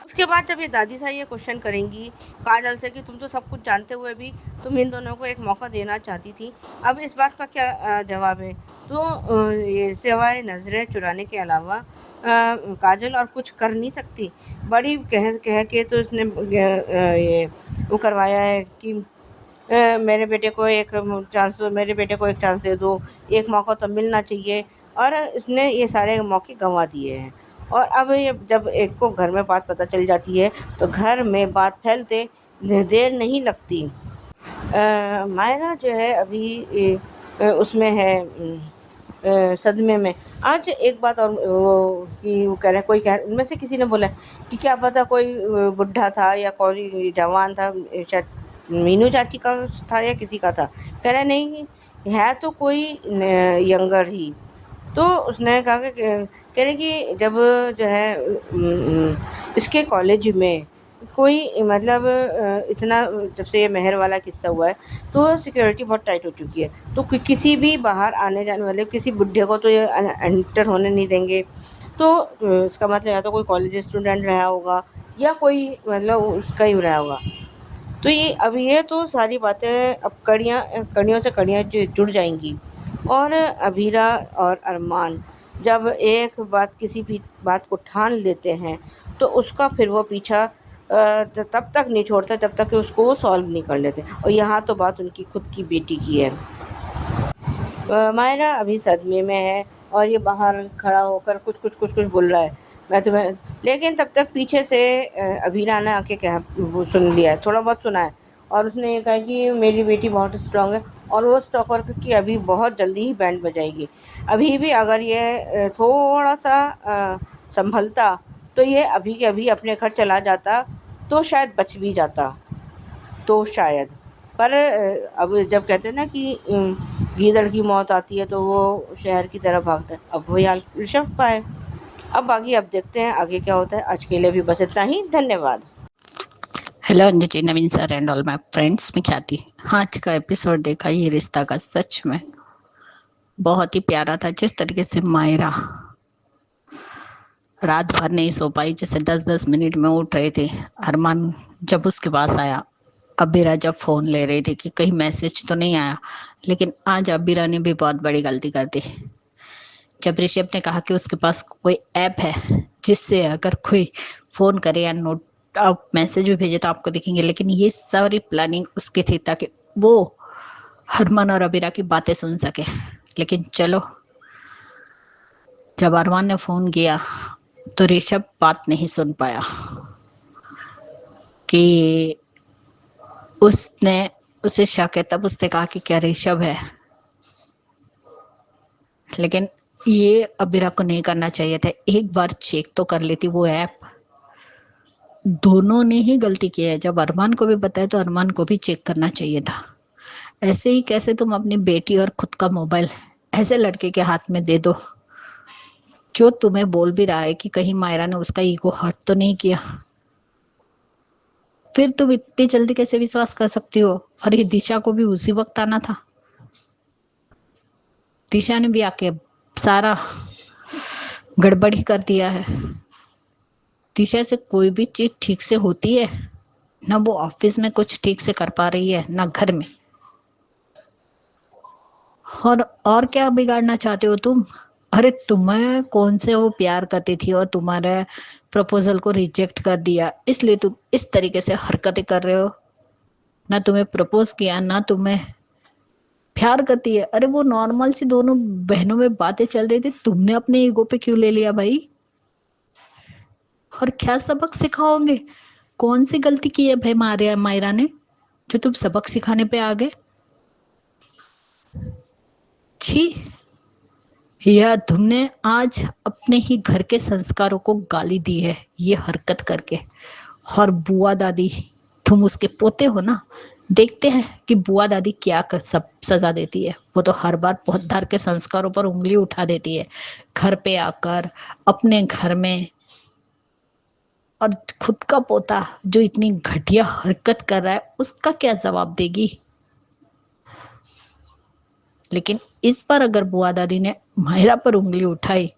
उसके बाद जब ये दादी साहब ये क्वेश्चन करेंगी काजल से कि तुम तो सब कुछ जानते हुए भी तुम इन दोनों को एक मौका देना चाहती थी, अब इस बात का क्या जवाब है? तो ये सिवाय नज़रें चुराने के अलावा काजल और कुछ कर नहीं सकती। बड़ी कह के तो इसने ये वो करवाया है कि मेरे बेटे को एक चांस दे दो, एक मौका तो मिलना चाहिए। और इसने ये सारे मौके गंवा दिए हैं। और अब ये जब एक को घर में बात पता चल जाती है तो घर में बात फैलते देर नहीं लगती। मायरा जो है अभी उसमें है सदमे में। आज एक बात और वो कह रहे हैं, कोई कह उनमें से किसी ने बोला कि क्या पता कोई बुढ़ा था या कोई जवान था, शायद मीनू चाची का था या किसी का था। कह रहे नहीं, है तो कोई यंगर ही। तो उसने कहा कि कह रहे कि जब जो है इसके कॉलेज में कोई मतलब इतना जब से ये मेहर वाला किस्सा हुआ है तो सिक्योरिटी बहुत टाइट हो चुकी है, तो किसी भी बाहर आने जाने वाले किसी बुढ़े को तो ये एंटर होने नहीं देंगे। तो इसका मतलब या तो कोई कॉलेज स्टूडेंट रहा होगा या कोई मतलब उसका ही रहा होगा। तो ये अब ये तो सारी बातें अब कड़ियों से कड़ियाँ जुड़ जाएंगी। और अभीरा और अरमान जब एक बात किसी भी बात को ठान लेते हैं तो उसका फिर वो पीछा तब तक नहीं छोड़ते जब तक कि उसको वो सॉल्व नहीं कर लेते। और यहाँ तो बात उनकी खुद की बेटी की है। मायरा अभी सदमे में है और ये बाहर खड़ा होकर कुछ बोल रहा है, मैं तुम्हें, लेकिन तब तक पीछे से अभीरा ने आके वो सुन लिया है, थोड़ा बहुत सुना है। और उसने ये कहा कि मेरी बेटी बहुत स्ट्रांग है और वो स्टॉकर की अभी बहुत जल्दी ही बैंड बजाएगी। अभी भी अगर ये थोड़ा सा संभलता तो ये अभी के अभी अपने घर चला जाता तो शायद बच भी जाता, तो शायद। पर अब जब कहते हैं ना कि गीदड़ की मौत आती है तो वो शहर की तरफ भागता है, अब वही हाल ऋषभ का है। अब बाकी अब देखते हैं आगे क्या होता है। आज के लिए भी बस इतना ही, धन्यवाद। Hello Anju, Naveen sir and all my friends, मैं ख्याति। आज का एपिसोड देखा, ये रिश्ता का, सच में बहुत ही प्यारा था। जिस तरीके से मायरा रात भर नहीं सो पाई, जैसे 10-10 मिनट में उठ रहे थे। अरमान जब उसके पास आया, अबीरा जब फ़ोन ले रही थी कि कहीं मैसेज तो नहीं आया, लेकिन आज अबीरा ने भी बहुत बड़ी गलती कर दी। जब ऋषभ ने कहा कि उसके पास कोई ऐप है जिससे अगर कोई फ़ोन करे या नोट आप मैसेज भी भेजे तो आपको दिखेंगे, लेकिन ये सारी प्लानिंग उसकी थी ताकि वो अरमान और अबीरा की बातें सुन सके। लेकिन चलो, जब अरमान ने फ़ोन किया तो ऋषभ बात नहीं सुन पाया कि उसने उसे शक है। तब उसने कहा कि क्या ऋषभ है, लेकिन ये अबीरा को नहीं करना चाहिए था। एक बार चेक तो कर लेती वो ऐप। दोनों ने ही गलती की है। जब अरमान को भी बताया तो अरमान को भी चेक करना चाहिए था। ऐसे ही कैसे तुम अपनी बेटी और खुद का मोबाइल ऐसे लड़के के हाथ में दे दो जो तुम्हें बोल भी रहा है कि कहीं मायरा ने उसका ईगो हर्ट तो नहीं किया। फिर तुम इतनी जल्दी कैसे विश्वास कर सकती हो? और ये दिशा को भी उसी वक्त आना था। दिशा ने भी आके सारा गड़बड़ ही कर दिया है। दिशा से कोई भी चीज ठीक से होती है ना, वो ऑफिस में कुछ ठीक से कर पा रही है ना घर में। और क्या बिगाड़ना चाहते हो तुम? अरे तुम्हें कौन से वो प्यार करती थी और तुम्हारे प्रपोजल को रिजेक्ट कर दिया, इसलिए तुम इस तरीके से हरकतें कर रहे हो। ना तुम्हें प्रपोज किया ना तुम्हें प्यार करती है। अरे वो नॉर्मल सी दोनों बहनों में बातें चल रही थी, तुमने अपने ईगो पे क्यों ले लिया भाई? और क्या सबक सिखाओगे? कौन सी गलती की है भाई मायरा ने जो तुम सबक सिखाने पे आ गए? छी, या तुमने आज अपने ही घर के संस्कारों को गाली दी है ये हरकत करके। और बुआ दादी, तुम उसके पोते हो ना, देखते हैं कि बुआ दादी क्या सब सजा देती है। वो तो हर बार पौधार के संस्कारों पर उंगली उठा देती है घर पे आकर, अपने घर में। और खुद का पोता जो इतनी घटिया हरकत कर रहा है उसका क्या जवाब देगी? लेकिन इस बार अगर बुआ दादी ने मायरा पर उंगली उठाई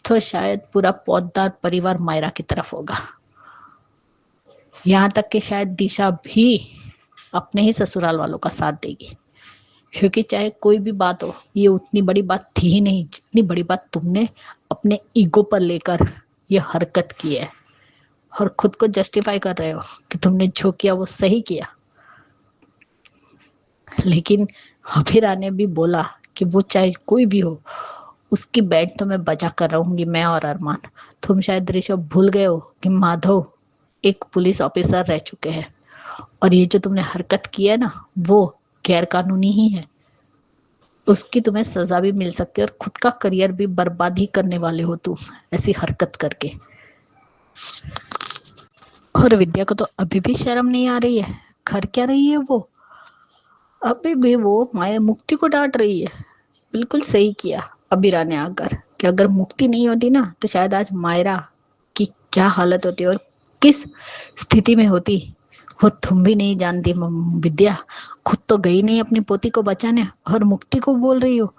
तो शायद पूरा पौधार परिवार मायरा की तरफ होगा। यहाँ तक कि शायद दिशा भी अपने ही ससुराल वालों का साथ देगी, क्योंकि चाहे कोई भी बात हो, ये उतनी बड़ी बात थी ही नहीं जितनी बड़ी बात तुमने अपने ईगो पर लेकर ये हरकत की है। और खुद को जस्टिफाई कर रहे हो कि तुमने जो किया वो सही किया। लेकिन अबीरा ने भी बोला कि वो चाहे कोई भी हो, उसकी बैंड तो मैं बजा कर रहूंगी, मैं और अरमान। तुम शायद ऋषभ भूल गए हो कि माधव एक पुलिस ऑफिसर रह चुके हैं और ये जो तुमने हरकत की है ना, वो गैर कानूनी ही है। उसकी तुम्हें सजा भी मिल सकती है और खुद का करियर भी बर्बाद ही करने वाले हो तुम ऐसी हरकत करके। और विद्या को तो अभी भी शर्म नहीं आ रही है। कर क्या रही है वो? अभी भी वो माया मुक्ति को डांट रही है। बिल्कुल सही किया अबीरा ने आकर, कि अगर मुक्ति नहीं होती ना तो शायद आज मायरा की क्या हालत होती और किस स्थिति में होती, वो तुम भी नहीं जानती विद्या। खुद तो गई नहीं अपनी पोती को बचाने और मुक्ति को बोल रही हो।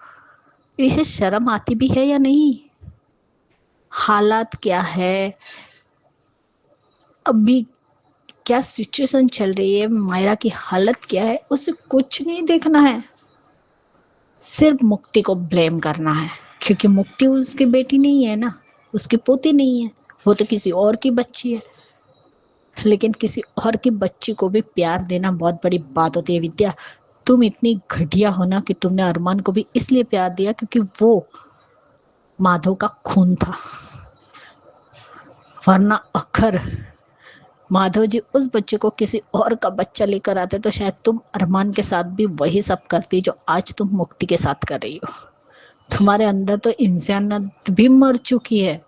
इसे शर्म आती भी है या नहीं? हालात क्या है, अभी क्या सिचुएशन चल रही है, मायरा की हालत क्या है, उसे कुछ नहीं देखना है। सिर्फ मुक्ति को ब्लेम करना है, क्योंकि मुक्ति उसकी बेटी नहीं है ना, उसकी पोती नहीं है, वो तो किसी और की बच्ची है। लेकिन किसी और की बच्ची को भी प्यार देना बहुत बड़ी बात होती है विद्या। तुम इतनी घटिया हो ना कि तुमने अरमान को भी इसलिए प्यार दिया क्योंकि वो माधव का खून था, वरना अगर माधव जी उस बच्चे को किसी और का बच्चा लेकर आते तो शायद तुम अरमान के साथ भी वही सब करती जो आज तुम मुक्ति के साथ कर रही हो। तुम्हारे अंदर तो इंसानियत भी मर चुकी है।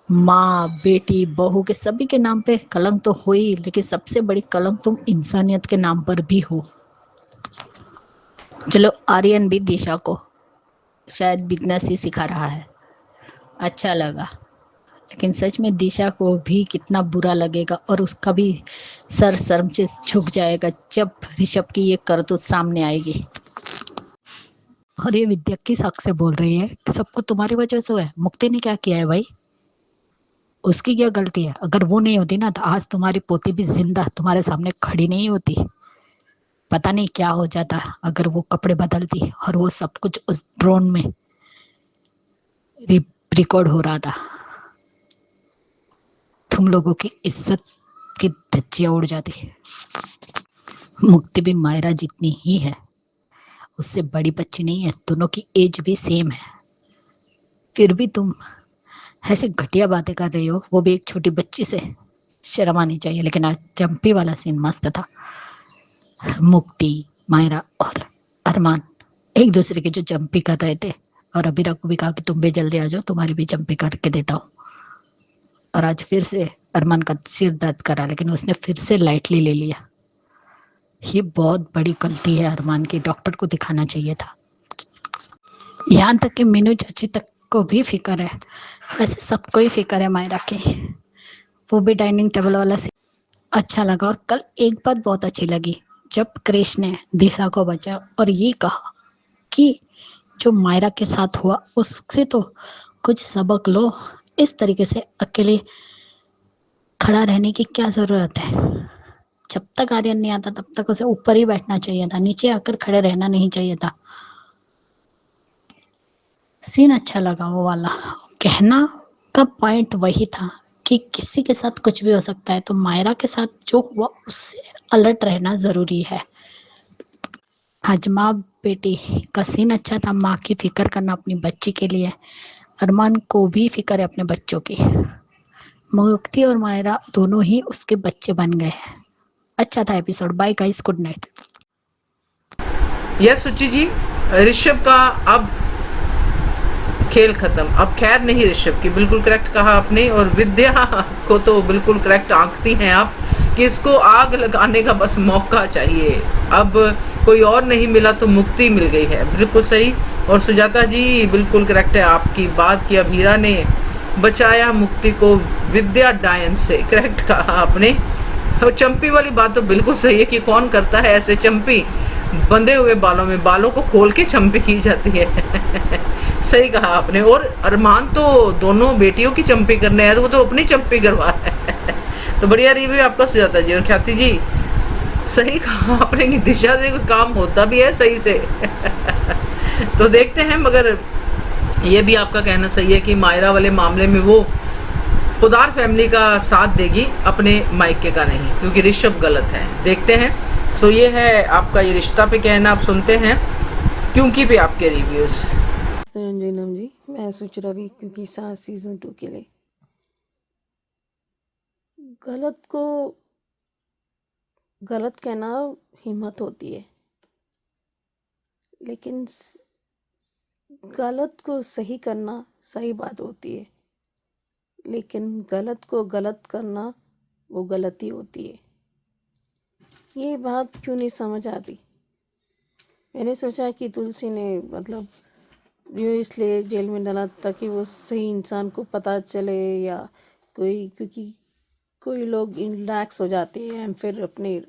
माँ, बेटी, बहू के सभी के नाम पे कलंक तो हो ही, लेकिन सबसे बड़ी कलंक तुम इंसानियत के नाम पर भी हो। चलो, आर्यन भी दिशा को शायद बिजनेस ही सिखा रहा है, अच्छा लगा। लेकिन सच में दिशा को भी कितना बुरा लगेगा और उसका भी सर शर्म से झुक जाएगा जब ऋषभ की ये करतूत सामने आएगी। और ये विद्या किस हक से बोल रही है कि सबको तुम्हारी वजह से है? मुक्ति ने क्या किया है भाई? उसकी क्या गलती है? अगर वो नहीं होती ना तो आज तुम्हारी पोती भी जिंदा तुम्हारे सामने खड़ी नहीं होती। पता नहीं क्या हो जाता अगर वो कपड़े बदलती और वो सब कुछ उस ड्रोन में रिकॉर्ड हो रहा था। तुम लोगों की इज्जत की धज्जियां उड़ जाती। मुक्ति भी मायरा जितनी ही है, उससे बड़ी बच्ची नहीं है, दोनों की एज भी सेम है। फिर भी तुम ऐसे घटिया बातें कर रही हो, वो भी एक छोटी बच्ची से। शर्म आनी चाहिए। लेकिन आज चंपी वाला सीन मस्त था। मुक्ति, मायरा और अरमान एक दूसरे की जो चंपी कर रहे थे, और अबीरा को भी कहा कि तुम भी जल्दी आ जाओ, तुम्हारी भी चंपी करके देता हूँ। और आज फिर से अरमान का सिर दर्द करा, लेकिन उसने फिर से लाइटली ले लिया। ये बहुत बड़ी गलती है अरमान की, डॉक्टर को दिखाना चाहिए था। यहाँ तक कि मीनू चाची तक को भी फिक्र है, वैसे सबको ही फिक्र है मायरा की। वो भी डाइनिंग टेबल वाला से अच्छा लगा। और कल एक बात बहुत अच्छी लगी, जब क्रिश ने दिशा को बचा और ये कहा कि जो मायरा के साथ हुआ उससे तो कुछ सबक लो, इस तरीके से अकेले खड़ा रहने की क्या जरूरत है। जब तक आर्यन नहीं आता तब तक उसे ऊपर ही बैठना चाहिए था, नीचे आकर खड़े रहना नहीं चाहिए था। सीन अच्छा लगा वो वाला। कहना का पॉइंट वही था कि किसी के साथ कुछ भी हो सकता है, तो मायरा के साथ जो हुआ उससे अलर्ट रहना जरूरी है। आज माँ बेटी का सीन अच्छा था, माँ की फिक्र करना अपनी बच्ची के लिए। अरमान को भी फिक्र है अपने बच्चों की। मुक्ति और मायरा दोनों ही उसके बच्चे बन गए हैं। अच्छा था episode. Bye guys, good night. Yes Suchi ji, Rishabh का अब खेल खत्म। अब खैर नहीं ऋषभ की, बिल्कुल करेक्ट कहा आपने। और विद्या को तो बिल्कुल करेक्ट आंकती हैं आप कि इसको आग लगाने का बस मौका चाहिए। अब कोई और नहीं मिला तो मुक्ति मिल गई है, बिल्कुल सही। और सुजाता जी बिल्कुल करेक्ट है आपकी बात कि अबीरा ने बचाया मुक्ति को विद्या डायन से, करेक्ट कहा आपने। और चंपी वाली बात तो बिल्कुल सही है कि कौन करता है ऐसे चंपी, बंधे हुए बालों में बालों को खोल के चंपी की जाती है। सही कहा आपने। और अरमान तो दोनों बेटियों की चंपी करने आया, तो वो तो अपनी चंपी करवा रहा है। तो बढ़िया रिव्यू आपका सुजाता जी। और ख्याति जी, सही कहा आपने कि दिशा से कोई काम होता भी है सही से। तो देखते हैं, मगर ये भी आपका कहना सही है कि मायरा वाले मामले में वो खुदार फैमिली का साथ देगी, अपने मायके का नहीं, क्योंकि ऋषभ गलत है। देखते हैं। सो ये है आपका ये रिश्ता पे कहना। आप सुनते हैं क्योंकि पे आपके रिव्यूज। अंजनम जी, मैं सोच रही क्योंकि सास सीजन 2 के लिए गलत को गलत कहना हिम्मत होती है, लेकिन गलत को सही करना सही बात होती है, लेकिन गलत को गलत करना वो गलती होती है। ये बात क्यों नहीं समझ आती? मैंने सोचा कि तुलसी ने मतलब यूँ इसलिए जेल में डाला ताकि वो सही इंसान को पता चले, या कोई, क्योंकि कोई लोग रिलैक्स हो जाते हैं फिर अपनी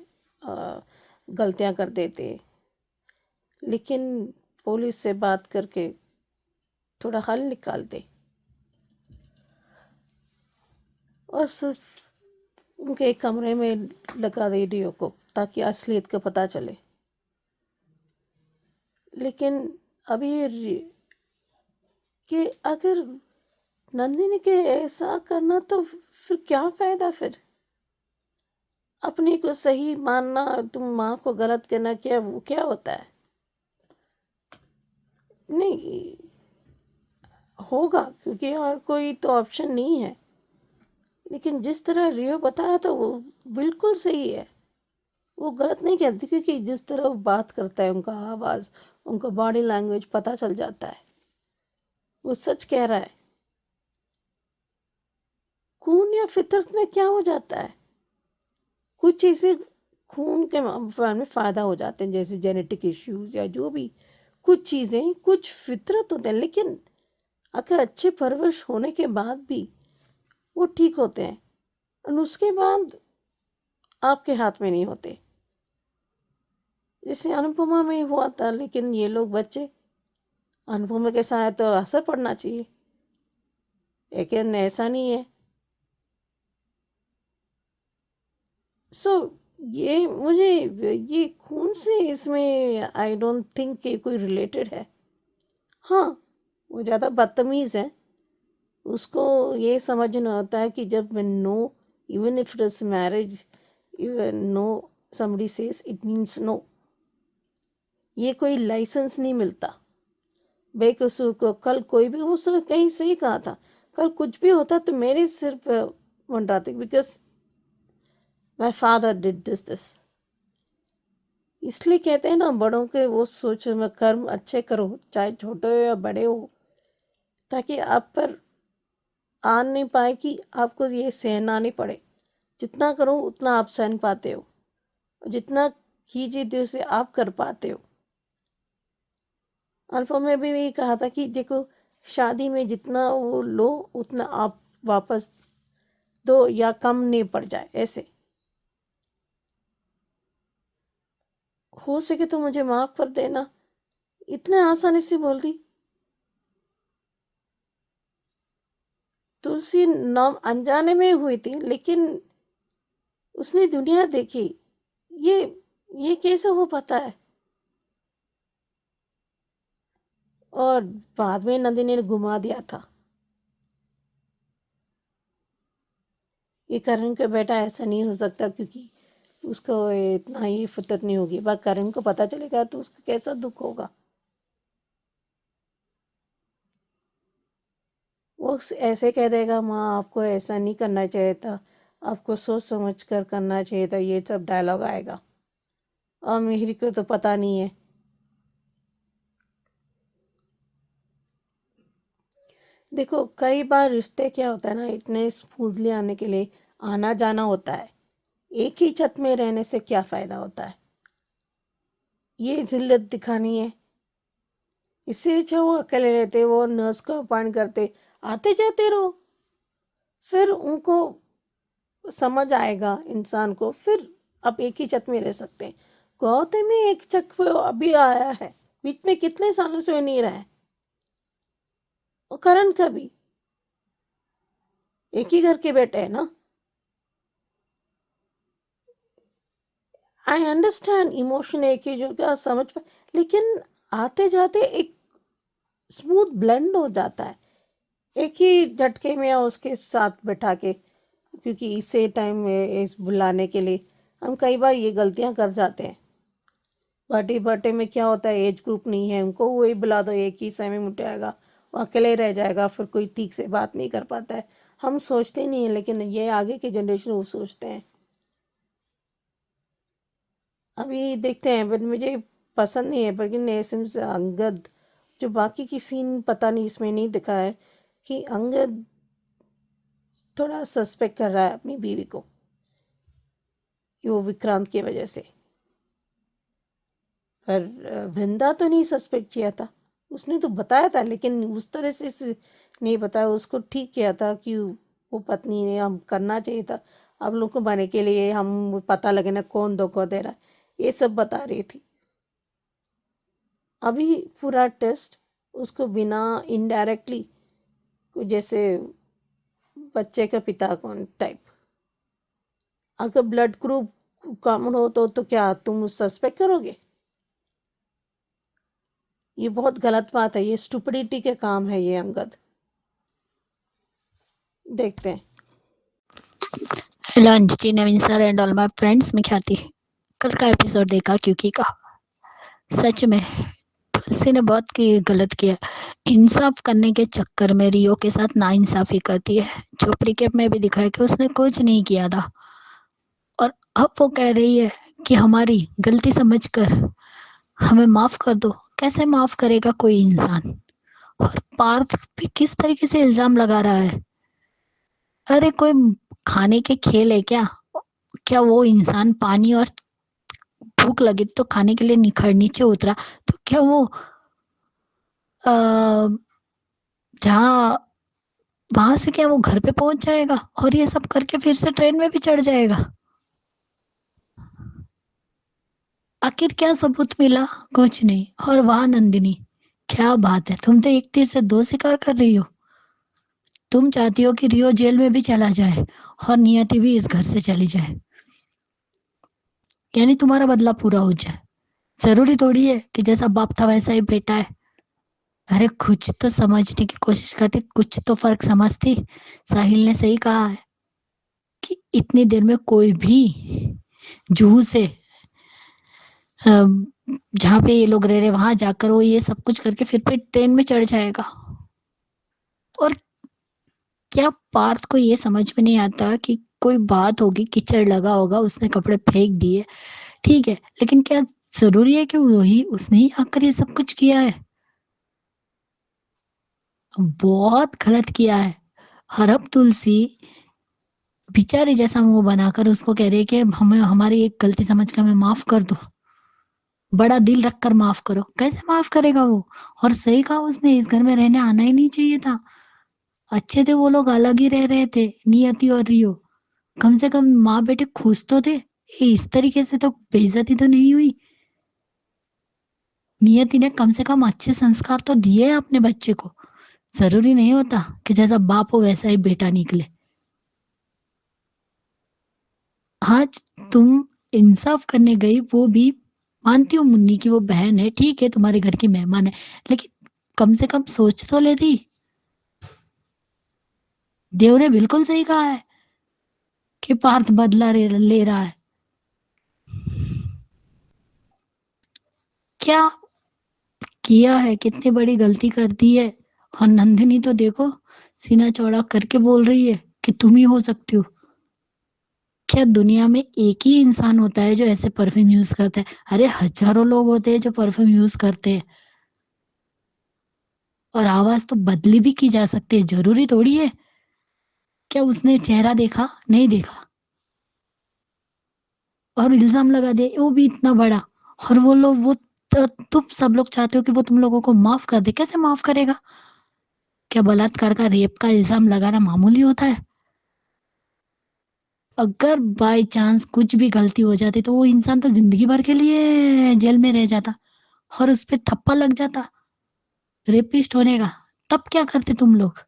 गलतियां कर देते हैं, लेकिन पुलिस से बात करके थोड़ा हल निकालते और सिर्फ उनके एक कमरे में लगा दे रेडियो को ताकि असलियत का पता चले। लेकिन अभी कि अगर नंदिनी के ऐसा करना तो फिर क्या फायदा? फिर अपने को सही मानना, तुम माँ को गलत कहना, क्या वो क्या होता है? नहीं होगा, क्योंकि और कोई तो ऑप्शन नहीं है। लेकिन जिस तरह रियो बता रहा था वो बिल्कुल सही है, वो गलत नहीं कहती, क्योंकि जिस तरह वो बात करता है, उनका आवाज़, उनका बॉडी लैंग्वेज पता चल जाता है वो सच कह रहा है। खून या फितरत में क्या हो जाता है? कुछ चीज़ें खून के में फ़ायदा हो जाते हैं, जैसे जेनेटिक इश्यूज या जो भी कुछ चीज़ें, कुछ फितरत होते हैं, लेकिन अगर अच्छे परवरिश होने के बाद भी वो ठीक होते हैं और उसके बाद आपके हाथ में नहीं होते। जैसे अनुपमा में हुआ था, लेकिन ये लोग बच्चे, अनुपमा के साथ तो असर पड़ना चाहिए, लेकिन ऐसा नहीं है। ये मुझे ये खून से इसमें आई डोंट थिंक कि कोई रिलेटेड है। हाँ, वो ज़्यादा बदतमीज़ है, उसको ये समझना होता है कि जब no, even if it is marriage, even no, somebody says it means no. ये कोई लाइसेंस नहीं मिलता बेकसूर को। कल कोई भी, उसने कहीं सही कहा था, कल कुछ भी होता तो मेरे सिर पर मंडराते, because my father did this. इसलिए कहते हैं ना, बड़ों के वो सोचो में कर्म अच्छे करो, चाहे छोटे हो या बड़े हो, ताकि आप पर आ नहीं पाए कि आपको ये सहना नहीं पड़े। जितना करो उतना आप सहन पाते हो, जितना कीजिए तो उसे आप कर पाते हो। अल्फा में भी यही कहा था कि देखो, शादी में जितना वो लो उतना आप वापस दो, या कम नहीं पड़ जाए। ऐसे हो सके तो मुझे माफ कर देना, इतने आसानी से बोल दी। तुलसी नाम अनजाने में हुई थी, लेकिन उसने दुनिया देखी। ये कैसे हो पाता है? और बाद में नंदिनी ने घुमा दिया था। ये करण का बेटा ऐसा नहीं हो सकता, क्योंकि उसको इतना ही फितरत नहीं होगी। बात करण को पता चलेगा तो उसका कैसा दुख होगा। वो ऐसे कह देगा, माँ आपको ऐसा नहीं करना चाहिए था, आपको सोच समझ कर करना चाहिए था, ये सब डायलॉग आएगा। और मिहिर को तो पता नहीं है। देखो, कई बार रिश्ते क्या होता है ना, इतने स्मूथली आने के लिए आना जाना होता है। एक ही छत में रहने से क्या फ़ायदा होता है? ये जिल्लत दिखानी है। इससे अच्छा वो अकेले रहते, वो नर्स को अपॉइंट करते, आते जाते रहो, फिर उनको समझ आएगा इंसान को, फिर आप एक ही छत में रह सकते हैं। गौतम में एक छत पे अभी आया है, बीच में कितने सालों से वो नहीं रहा है। और करण का भी एक ही घर के बेटे हैं ना। आई अंडरस्टैंड इमोशन एक ही जो का समझ पा, लेकिन आते जाते एक स्मूथ ब्लेंड हो जाता है एक ही झटके में, या उसके साथ बैठा के। क्योंकि इसे टाइम में इस बुलाने के लिए हम कई बार ये गलतियां कर जाते हैं। बर्थडे बर्थडे में क्या होता है, एज ग्रुप नहीं है, उनको वही बुला दो, एक ही समय में उठाएगा, वो अकेले रह जाएगा, फिर कोई ठीक से बात नहीं कर पाता है। हम सोचते नहीं हैं, लेकिन ये आगे के जनरेशन वो सोचते हैं। अभी देखते हैं, बट मुझे पसंद नहीं है, लेकिन इसमें से अंगद जो बाकी की सीन पता नहीं इसमें नहीं दिखा है कि अंगद थोड़ा सस्पेक्ट कर रहा है अपनी बीवी को, कि वो विक्रांत की वजह से। पर वृंदा तो नहीं सस्पेक्ट किया था, उसने तो बताया था, लेकिन उस तरह से नहीं बताया। उसको ठीक किया था कि वो पत्नी ने हम करना चाहिए था, अब लोग को बने के लिए हम पता लगे ना कौन धोखा दे रहा है, ये सब बता रही थी। अभी पूरा टेस्ट उसको बिना इनडायरेक्टली, जैसे बच्चे का पिता कौन टाइप, अगर ब्लड ग्रुप कॉमन हो तो क्या तुम सस्पेक्ट करोगे? ये बहुत गलत बात है, ये स्टुपिडिटी के काम है ये अंगद। देखते हैं। Hello Anjali, Naveen sir and all my friends, मैं ख्याति। कल का एपिसोड देखा क्योंकि का सच में तुलसी ने बहुत गलत किया। इंसाफ करने के चक्कर में रियो के साथ नाइंसाफी करती है, जो प्रीकेप में भी दिखाया कि उसने कुछ नहीं किया था, और अब वो कह रही है कि हमारी गलती समझकर हमें माफ कर दो। कैसे माफ करेगा कोई इंसान? और पार्थ भी किस तरीके से इल्जाम लगा रहा है। अरे कोई खाने के खेल है क्या? क्या वो इंसान पानी और भूख लगी तो खाने के लिए नीचे उतरा, तो क्या वो जहाँ वहां से क्या वो घर पे पहुंच जाएगा और ये सब करके फिर से ट्रेन में भी चढ़ जाएगा? आखिर क्या सबूत मिला? कुछ नहीं। और वाह नंदिनी, क्या बात है, तुम तो एक तीर से दो शिकार कर रही हो। तुम चाहती हो कि रियो जेल में भी चला जाए और नियति भी इस घर से चली जाए, यानी तुम्हारा बदला पूरा हो जाए। जरूरी थोड़ी है कि जैसा बाप था वैसा ही बेटा है। अरे कुछ तो समझने की कोशिश करती, कुछ तो फर्क समझती। साहिल ने सही कहा है कि इतनी देर में कोई भी जूहू से जहाँ पे ये लोग रह रहे वहां जाकर वो ये सब कुछ करके फिर ट्रेन में चढ़ जाएगा। और क्या पार्थ को ये समझ में नहीं आता कि कोई बात होगी, कीचड़ लगा होगा, उसने कपड़े फेंक दिए, ठीक है, लेकिन क्या जरूरी है कि वही उसने ही आकर ये सब कुछ किया है? बहुत गलत किया है। और अब तुलसी बेचारी जैसा मुंह बनाकर उसको कह रही है कि हमें हमारी एक गलती समझ कर हमें माफ कर दो, बड़ा दिल रखकर माफ करो। कैसे माफ करेगा वो? और सही कहा उसने, इस घर में रहने आना ही नहीं चाहिए था। अच्छे थे वो लोग, अलग ही रह रहे थे, नियति और रियो। कम से कम माँ बेटे खुश तो थे, इस तरीके से तो बेइज्जती तो नहीं हुई। नियति ने कम से कम अच्छे संस्कार तो दिए अपने बच्चे को। जरूरी नहीं होता कि जैसा बाप हो वैसा ही बेटा निकले। आज तुम इंसाफ करने गई, वो भी मानती हूँ मुन्नी की वो बहन है, ठीक है, तुम्हारे घर की मेहमान है, लेकिन कम से कम सोच तो लेती। देव ने बिल्कुल सही कहा है कि पार्थ बदला ले रहा है। क्या किया है, कितनी बड़ी गलती कर दी है। और नंदिनी तो देखो सीना चौड़ा करके बोल रही है कि तुम ही हो सकती हो। क्या दुनिया में एक ही इंसान होता है जो ऐसे परफ्यूम यूज करता है? अरे हजारों लोग होते हैं जो परफ्यूम यूज करते हैं, और आवाज तो बदली भी की जा सकती है, जरूरी थोड़ी है। क्या उसने चेहरा देखा? नहीं देखा, और इल्जाम लगा दे, वो भी इतना बड़ा। और वो लोग वो तुम सब लोग चाहते हो कि वो तुम लोगों को माफ कर दे। कैसे माफ करेगा? क्या बलात्कार का, रेप का इल्जाम लगाना मामूली होता है? अगर बाय चांस कुछ भी गलती हो जाती तो वो इंसान तो जिंदगी भर के लिए जेल में रह जाता और उस पे थप्पा लग जाता रेपिस्ट होने का। तब क्या करते तुम लोग?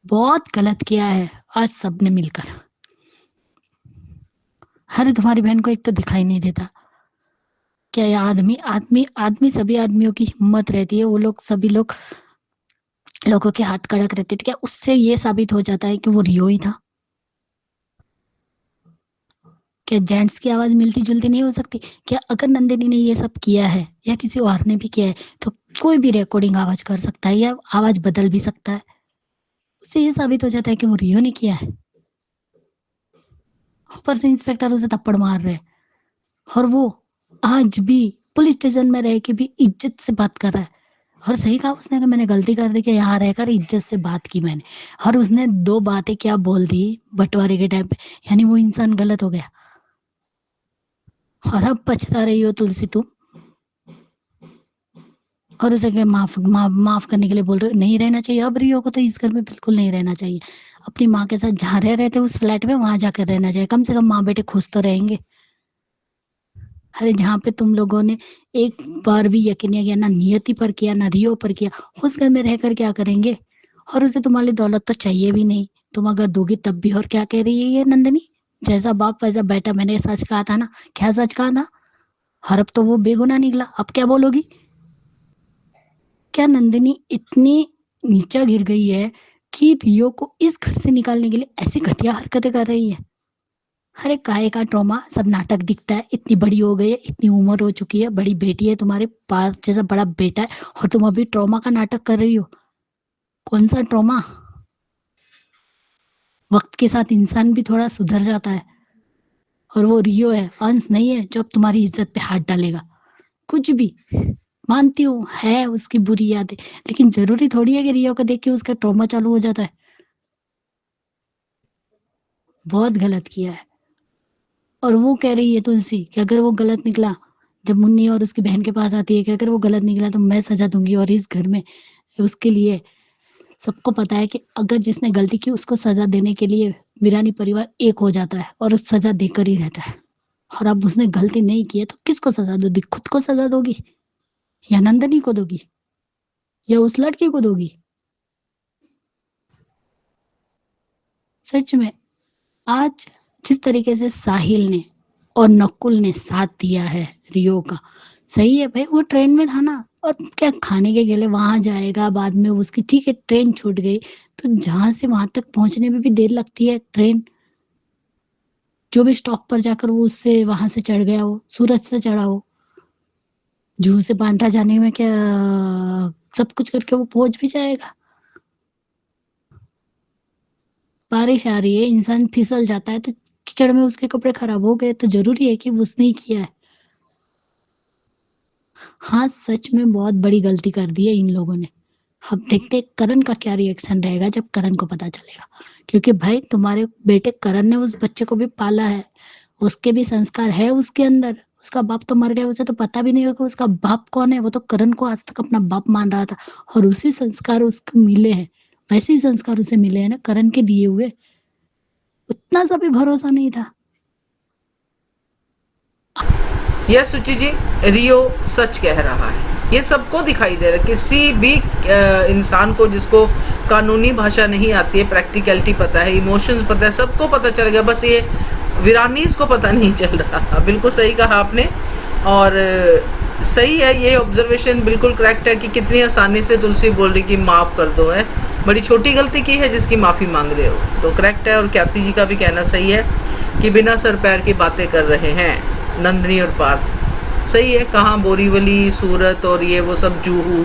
बहुत गलत किया है आज सबने मिलकर। अरे तुम्हारी बहन को एक तो दिखाई नहीं देता। क्या ये आदमी आदमी आदमी सभी आदमियों की हिम्मत रहती है, वो लोग सभी लोग लोगों के हाथ कड़क रहते थे, क्या उससे ये साबित हो जाता है कि वो रियो ही था? क्या जेंट्स की आवाज मिलती जुलती नहीं हो सकती? क्या अगर नंदिनी ने ये सब किया है या किसी और ने भी किया है तो कोई भी रिकॉर्डिंग आवाज कर सकता है या आवाज बदल भी सकता है, उससे ये साबित हो जाता है कि वो रियो ने किया है। ऊपर से इंस्पेक्टर उसे थप्पड़ मार रहे हैं और वो आज भी पुलिस स्टेशन में रह के भी इज्जत से बात कर रहा है। और सही कहा उसने कि मैंने गलती कर दी कि यहाँ रहकर इज्जत से बात की मैंने। और उसने 2 बातें क्या बोल दी बंटवारे के टाइम पे, यानी वो इंसान गलत हो गया। और अब पछता रही हो तुलसी तुम, और उसे क्या माफ करने के लिए बोल रहे हो। नहीं रहना चाहिए अब रियो को तो इस घर में बिल्कुल नहीं रहना चाहिए। अपनी माँ के साथ जहाँ रह रहे थे उस फ्लैट में वहां जाकर रहना चाहिए। कम से कम माँ बेटे खुश तो रहेंगे। अरे जहाँ पे तुम लोगों ने एक बार भी यकीन नहीं किया, ना नियति पर किया ना रियो पर किया, उस घर में रहकर क्या करेंगे। और उसे तुम्हारी दौलत तो चाहिए भी नहीं, तुम अगर दोगी तब भी। और क्या कह रही है ये नंदिनी, जैसा बाप वैसा बेटा, मैंने सच कहा था ना। क्या सच कहा था? और अब तो वो बेगुनाह निकला, अब क्या बोलोगी? क्या नंदिनी इतनी नीचा गिर गई है कि रियो को इस घर से निकालने के लिए ऐसी घटिया हरकतें कर रही है? अरे काहे का ट्रॉमा, सब नाटक दिखता है। इतनी बड़ी हो गई है, इतनी उम्र हो चुकी है, बड़ी बेटी है तुम्हारे पास जैसा बड़ा बेटा है, और तुम अभी ट्रॉमा का नाटक कर रही हो। कौन सा ट्रॉमा? वक्त के साथ इंसान भी थोड़ा सुधर जाता है। और वो रियो है, अंश नहीं है जो अब तुम्हारी इज्जत पे हाथ डालेगा। कुछ भी मानती हूँ है उसकी बुरी यादें, लेकिन जरूरी थोड़ी है कि रियो को देख के उसका ट्रॉमा चालू हो जाता है। बहुत गलत किया है। और वो कह रही है तुलसी कि अगर वो गलत निकला, जब मुन्नी और उसकी बहन के पास आती है कि अगर वो गलत निकला तो मैं सजा दूंगी। और इस घर में उसके लिए सबको पता है कि अगर जिसने गलती की उसको सजा देने के लिए वीरानी परिवार एक हो जाता है और उस सजा देकर ही रहता है। और अब उसने गलती नहीं की है तो किसको सजा दोगी? खुद को सजा दोगी या नंदनी को दोगी या उस लड़की को दोगी? सच में आज जिस तरीके से साहिल ने और नकुल ने साथ दिया है रियो का, सही है भाई। वो ट्रेन में था ना, और क्या खाने के लिए वहां जाएगा बाद में उसकी, ठीक है ट्रेन छूट गई तो जहां से वहां तक पहुंचने में भी देर लगती है। ट्रेन जो भी स्टॉप पर जाकर वो उससे वहां से चढ़ गया हो, सूरज से चढ़ा हो, जूहू से बांद्रा जाने में क्या सब कुछ करके वो पहुंच भी जाएगा। बारिश आ रही है, इंसान फिसल जाता है तो कीचड़ में उसके कपड़े खराब हो गए तो जरूरी है कि उसने ही किया है। हाँ सच में बहुत बड़ी गलती कर दी है इन लोगों ने। अब देखते हैं करण का क्या रिएक्शन रहेगा जब करण को पता चलेगा। क्योंकि भाई तुम्हारे बेटे करण ने उस बच्चे को भी पाला है, उसके भी संस्कार है उसके अंदर। उसका बाप तो मर गया, उसे तो पता भी नहीं होगा उसका बाप कौन है। वो तो करण को आज तक अपना बाप मान रहा था, और उसी संस्कार उसको मिले हैं, वैसे ही संस्कार उसे मिले हैं ना करण के दिए हुए। उतना सा भी भरोसा नहीं था। यस सुचि जी, रियो सच कह रहा है, ये सबको दिखाई दे रहा है। किसी भी इंसान को जिसको कानूनी भाषा नहीं आती है, प्रैक्टिकलिटी पता है, इमोशंस पता है, सबको पता चल गया। बस ये वीरानीज को पता नहीं चल रहा। बिल्कुल सही कहा आपने, और सही है ये ऑब्जर्वेशन, बिल्कुल करेक्ट है कि कितनी आसानी से तुलसी बोल रही कि माफ़ कर दो है, बड़ी छोटी गलती की है जिसकी माफ़ी मांग रहे हो, तो करेक्ट है। और ख्याति जी का भी कहना सही है कि बिना सर पैर की बातें कर रहे हैं नंदिनी और पार्थ। सही है, कहाँ बोरीवली, सूरत और ये वो सब, जूहू,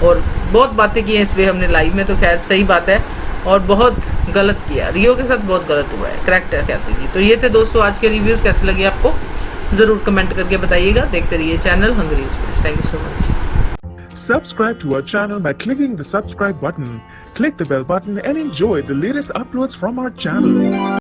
और बहुत बातें की हैं इस पर हमने लाइव में, तो खैर सही बात है। और बहुत गलत किया, रियो के साथ बहुत गलत हुआ है, करेक्ट है ख्याति जी। तो ये थे दोस्तों आज के रिव्यूज़, कैसे लगे आपको ज़रूर कमेंट करके बताइएगा। देखते रहिए channel Hungary express. Thank you so much. Subscribe to our channel by clicking the subscribe button. Click the bell button and enjoy the latest uploads from our channel.